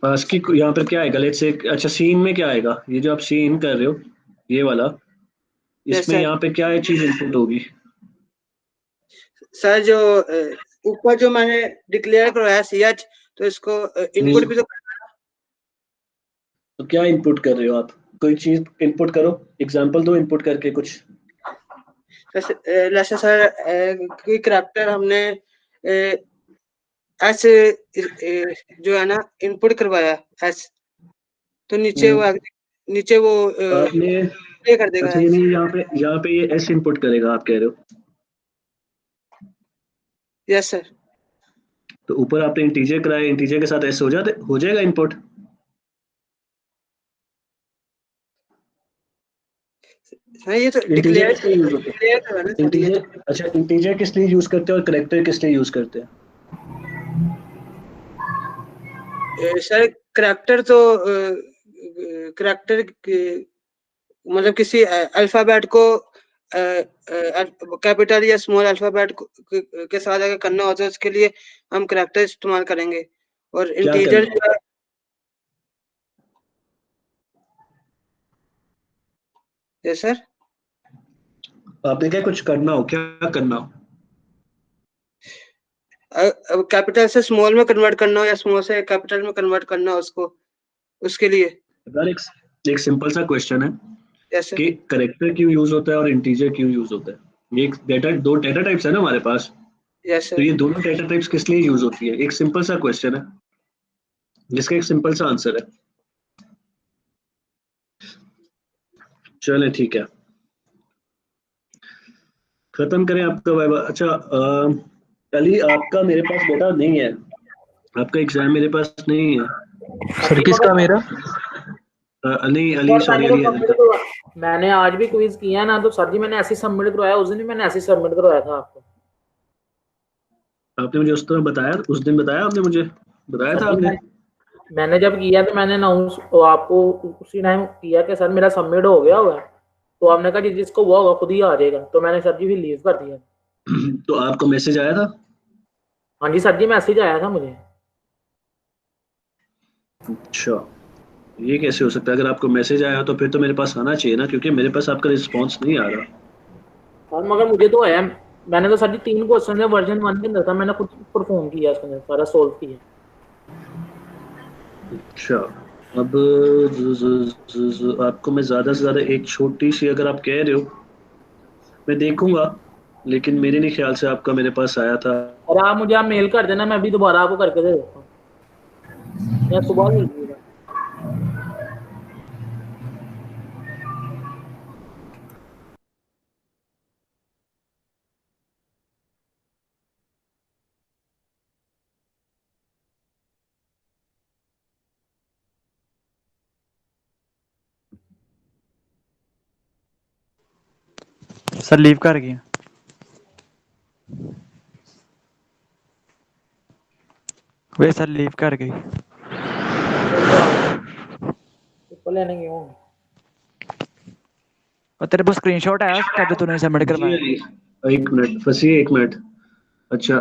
आस्की यहाँ पर क्या आएगा? लेट्स से, अच्छा सीन में क्या आएगा? ये जो आप सीन कर रहे हो ये वाला, इसमें यहाँ पे क्या चीज इनपुट होगी? सर जो ऊपर जो मैंने डिक्लेयर करवाया CH, तो इसको इनपुट भी तो करना है। तो क्या इनपुट कर रहे हो आप? कोई चीज इनपुट करो, एग्जांपल दो इनपुट करके कुछ। जैसे सर कोई करैक्टर हमने S जो है ना इनपुट करवाया S, तो नीचे वो आपने प्ले कर देगा। अच्छा ये नहीं, यहाँ पे ये S इनपुट करेगा आप कह रहे हो? Yes sir. तो ऊपर आपने इंटीजर कराया, इंटीजर के साथ S हो जाएगा इनपुट? हाँ ये तो इंटीजर किस लिए यूज होते हैं? इंटीजर, अच्छा इंटीजर किस लिए यूज करते हैं और करेक्टर किस लिए यूज करते हैं? सर करैक्टर तो करैक्टर मतलब किसी अल्फाबेट को कैपिटल या स्मॉल अल्फाबेट के साथ अगर करना होता है, उसके लिए हम करैक्टर इस्तेमाल करेंगे। और इंटीजर जो है, यस सर, आपने क्या कुछ करना हो, क्या करना हो? कैपिटल से स्मॉल में कन्वर्ट करना हो या स्मॉल से कैपिटल में कन्वर्ट करना हो उसको, उसके लिए एक सिंपल सा क्वेश्चन है कि करेक्टर क्यों यूज होता है और इंटीजर क्यों यूज होता है। ये दो डेटा टाइप्स है ना हमारे पास, तो ये दोनों डेटा टाइप्स किस लिए यूज होती है? एक सिंपल सा क्वेश्चन है जिसका एक सिंपल सा आंसर है। चले ठीक है, खत्म करें आपका वाइवा। अच्छा अली, आपका मेरे पास डेटा नहीं है, आपका एग्जाम मेरे पास नहीं है। सर किसका? मेरा नहीं, अली सॉरी, अली मैंने आज भी क्विज किया ना, तो सर जी मैंने ऐसे सबमिट करवाया, उस दिन भी मैंने ऐसे सबमिट करवाया था आपको। आपने मुझे उस तरह बताया, उस दिन बताया आपने मुझे, बताया था आपने? मैंने जब किया तो मैंने अनाउंस आपको उसी टाइम किया कि सर मेरा सबमिट हो गया हुआ है, तो आपने कहा जिसको वो होगा खुद ही आ जाएगा, तो मैंने सर जी फिर लीव कर दिया। तो आपको मैसेज आया था? हाँ जी सर जी, मैसेज आया था मुझे। अच्छा, ये कैसे हो सकता है? अगर आपको मैसेज आया तो फिर तो मेरे पास आना चाहिए ना, क्योंकि मेरे पास आपका रिस्पांस नहीं आ रहा। सर मगर मुझे तो है, मैंने तो सर जी 3 क्वेश्चन है वर्जन 1 के अंदर था, मैंने खुद परफॉर्म किया इसके अंदर, सारा सोल्व किया। अच्छा, अब आपको मैं ज्यादा से ज्यादा एक छोटी सी, अगर आप कह रहे हो मैं देखूंगा, लेकिन मेरे नहीं ख्याल से आपका मेरे पास आया था। और आप मेल कर देना, मैं अभी दोबारा आपको करके दे देता हूँ, या सुबह भेज दीजिएगा। सर लीव कर गया। वे सर लीव कर गई। लेने गया हूँ। और तेरे पास स्क्रीनशॉट आया उसका जो तूने सबमिट करवाया? एक मिनट फंसी, एक मिनट। अच्छा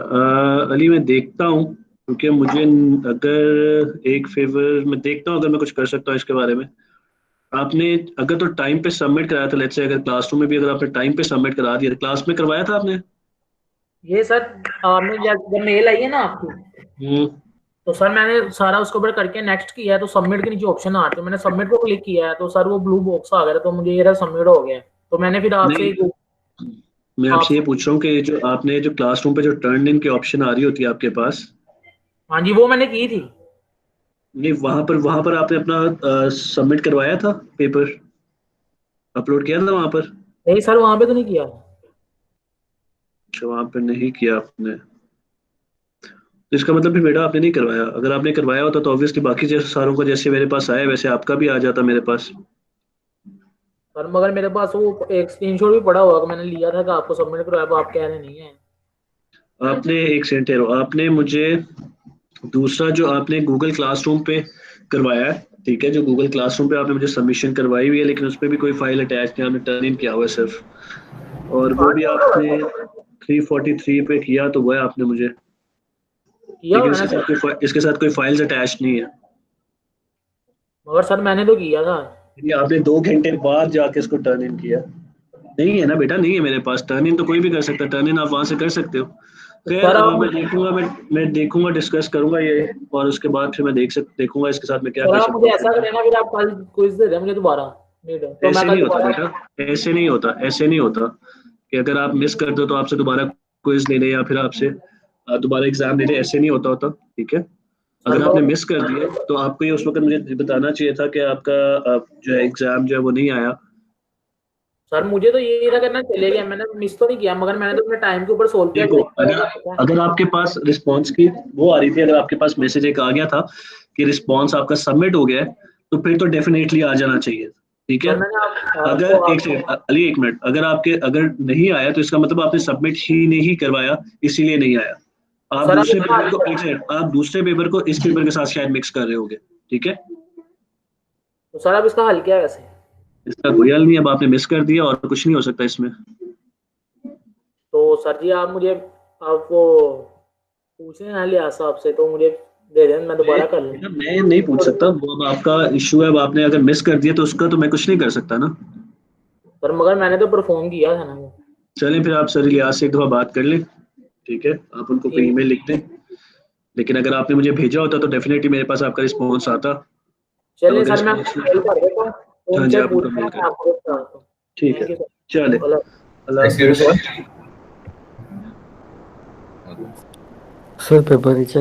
अली मैं देखता हूँ, क्योंकि मुझे अगर एक फेवर मैं देखता हूँ, अगर मैं कुछ कर सकता हूँ इसके बारे में। आपने अगर तो टाइम पे सबमिट कराया था, लेट्स से अगर क्लासरूम में भी अगर आपने टाइम पे सबमिट करा दिया, क्लास में करवाया था आपने? ये सर आपने जब मेल आई है ना आपकी, तो सर मैंने सारा उसके ऊपर करके नेक्स्ट किया है, तो सबमिट के नीचे ऑप्शन आते हैं, मैंने सबमिट को क्लिक किया है, तो सर वो ब्लू बॉक्स आ गया, तो मुझे ये सबमिट हो गया है। तो मैंने फिर आपसे मैं आपसे ये पूछ रहा हूँ कि जो आपने जो क्लासरूम पे जो टर्न इन की ऑप्शन आ रही होती है आपके पास, हाँ जी वो मैंने की थी। नहीं वहां पर आपने अपना सबमिट करवाया था, पेपर अपलोड किया था वहां पर? नहीं सर वहां पे तो नहीं किया। अच्छा, वहां पर नहीं किया आपने, तो इसका मतलब फिर बेटा आपने नहीं करवाया। अगर आपने करवाया होता तो ऑब्वियसली बाकी जैसे सारों को जैसे मेरे पास आया वैसे आपका भी आ जाता मेरे पास। सर मगर मेरे पास वो एक स्क्रीनशॉट भी पड़ा हुआ, मैंने लिया था कि आपको सबमिट करवाया, तो आप कह रहे नहीं है। आपने एक सेकंड ठहरो, आपने मुझे दूसरा जो आपने गूगल क्लासरूम पे करवाया है, ठीक है, जो गूगल क्लासरूम पे आपने मुझे सबमिशन करवाई हुई है, लेकिन उस पर भी कोई फाइल अटैच नहीं, आपने टर्न इन किया हुआ है सिर्फ, और वो भी आपने 343 पे किया, तो वो है आपने मुझे, लेकिन इसके साथ कोई फाइल्स अटैच नहीं है। मगर सर मैंने तो किया था। ये आपने 2 घंटे बाद जाके इसको टर्न इन किया? नहीं है ना बेटा, नहीं है मेरे पास। टर्न इन तो कोई भी कर सकता है, टर्न इन आप वहां से कर सकते हो। खैर मैं देखूंगा डिस्कस करूंगा ये, और उसके बाद फिर मैं देखूंगा इसके साथ मैं क्या कर सकता हूँ। मुझे ऐसा करें ना, फिर आप कल क्विज दे दें मुझे दोबारा, तो ऐसे मैं नहीं कल होता बेटा, ऐसे नहीं होता, ऐसे नहीं होता कि अगर आप मिस कर दो तो आपसे दोबारा क्विज ले ले या फिर आपसे दोबारा एग्जाम ले ले, ऐसे नहीं होता, ठीक है? अगर आपने मिस कर दिया तो आपको ये उस वक्त मुझे बताना चाहिए था कि आपका जो है एग्जाम जो है वो नहीं आया। सर मुझे तो ये करना चलेगा, मैंने मिस तो नहीं किया, मगर मैंने तो अपने टाइम के ऊपर सोल्व किया। देखो अगर आपके पास रिस्पांस की वो आ रही थी, अगर आपके पास मैसेज एक आ गया था कि रिस्पांस आपका सबमिट हो गया है, तो फिर तो डेफिनेटली आ जाना चाहिए, ठीक है? अगर एक सेकंड अली, एक मिनट, अगर नहीं आया तो इसका मतलब आपने सबमिट ही नहीं करवाया, इसीलिए नहीं आया। आप दूसरे पेपर को एक सेकंड, आप दूसरे पेपर को इस पेपर के साथ शायद मिक्स कर रहे होगे, ठीक है? तो सर अब इसका हल क्या है वैसे? इसका कोई हल नहीं, अब आपने मिस कर दिया और कुछ नहीं हो सकता इसमें। तो सर जी आप मुझे आपको पूछने ना लिया साहब से, तो मुझे दे दें, मैं दोबारा कर लूँ। मैं नहीं पूछ सकता, वो अब आपका इशू है, अब आपने अगर मिस कर दिया तो उसका तो मैं कुछ नहीं कर सकता ना। पर मगर मैंने तो परफॉर्म किया था ना। चलें फिर आप सर लिहाज से एक दफा बात कर लें, ठीक है? आप उनको कोई ईमेल लिख दें, लेकिन अगर आपने मुझे भेजा होता तो डेफिनेटली मेरे पास आपका रिस्पॉन्स आता। चलिए सर मैं मेल कर देता हूँ, हाँ जी, आप उनको मेल कर, ठीक है, चले, अल्लाह हाफिज़। सर पेपर ही चेक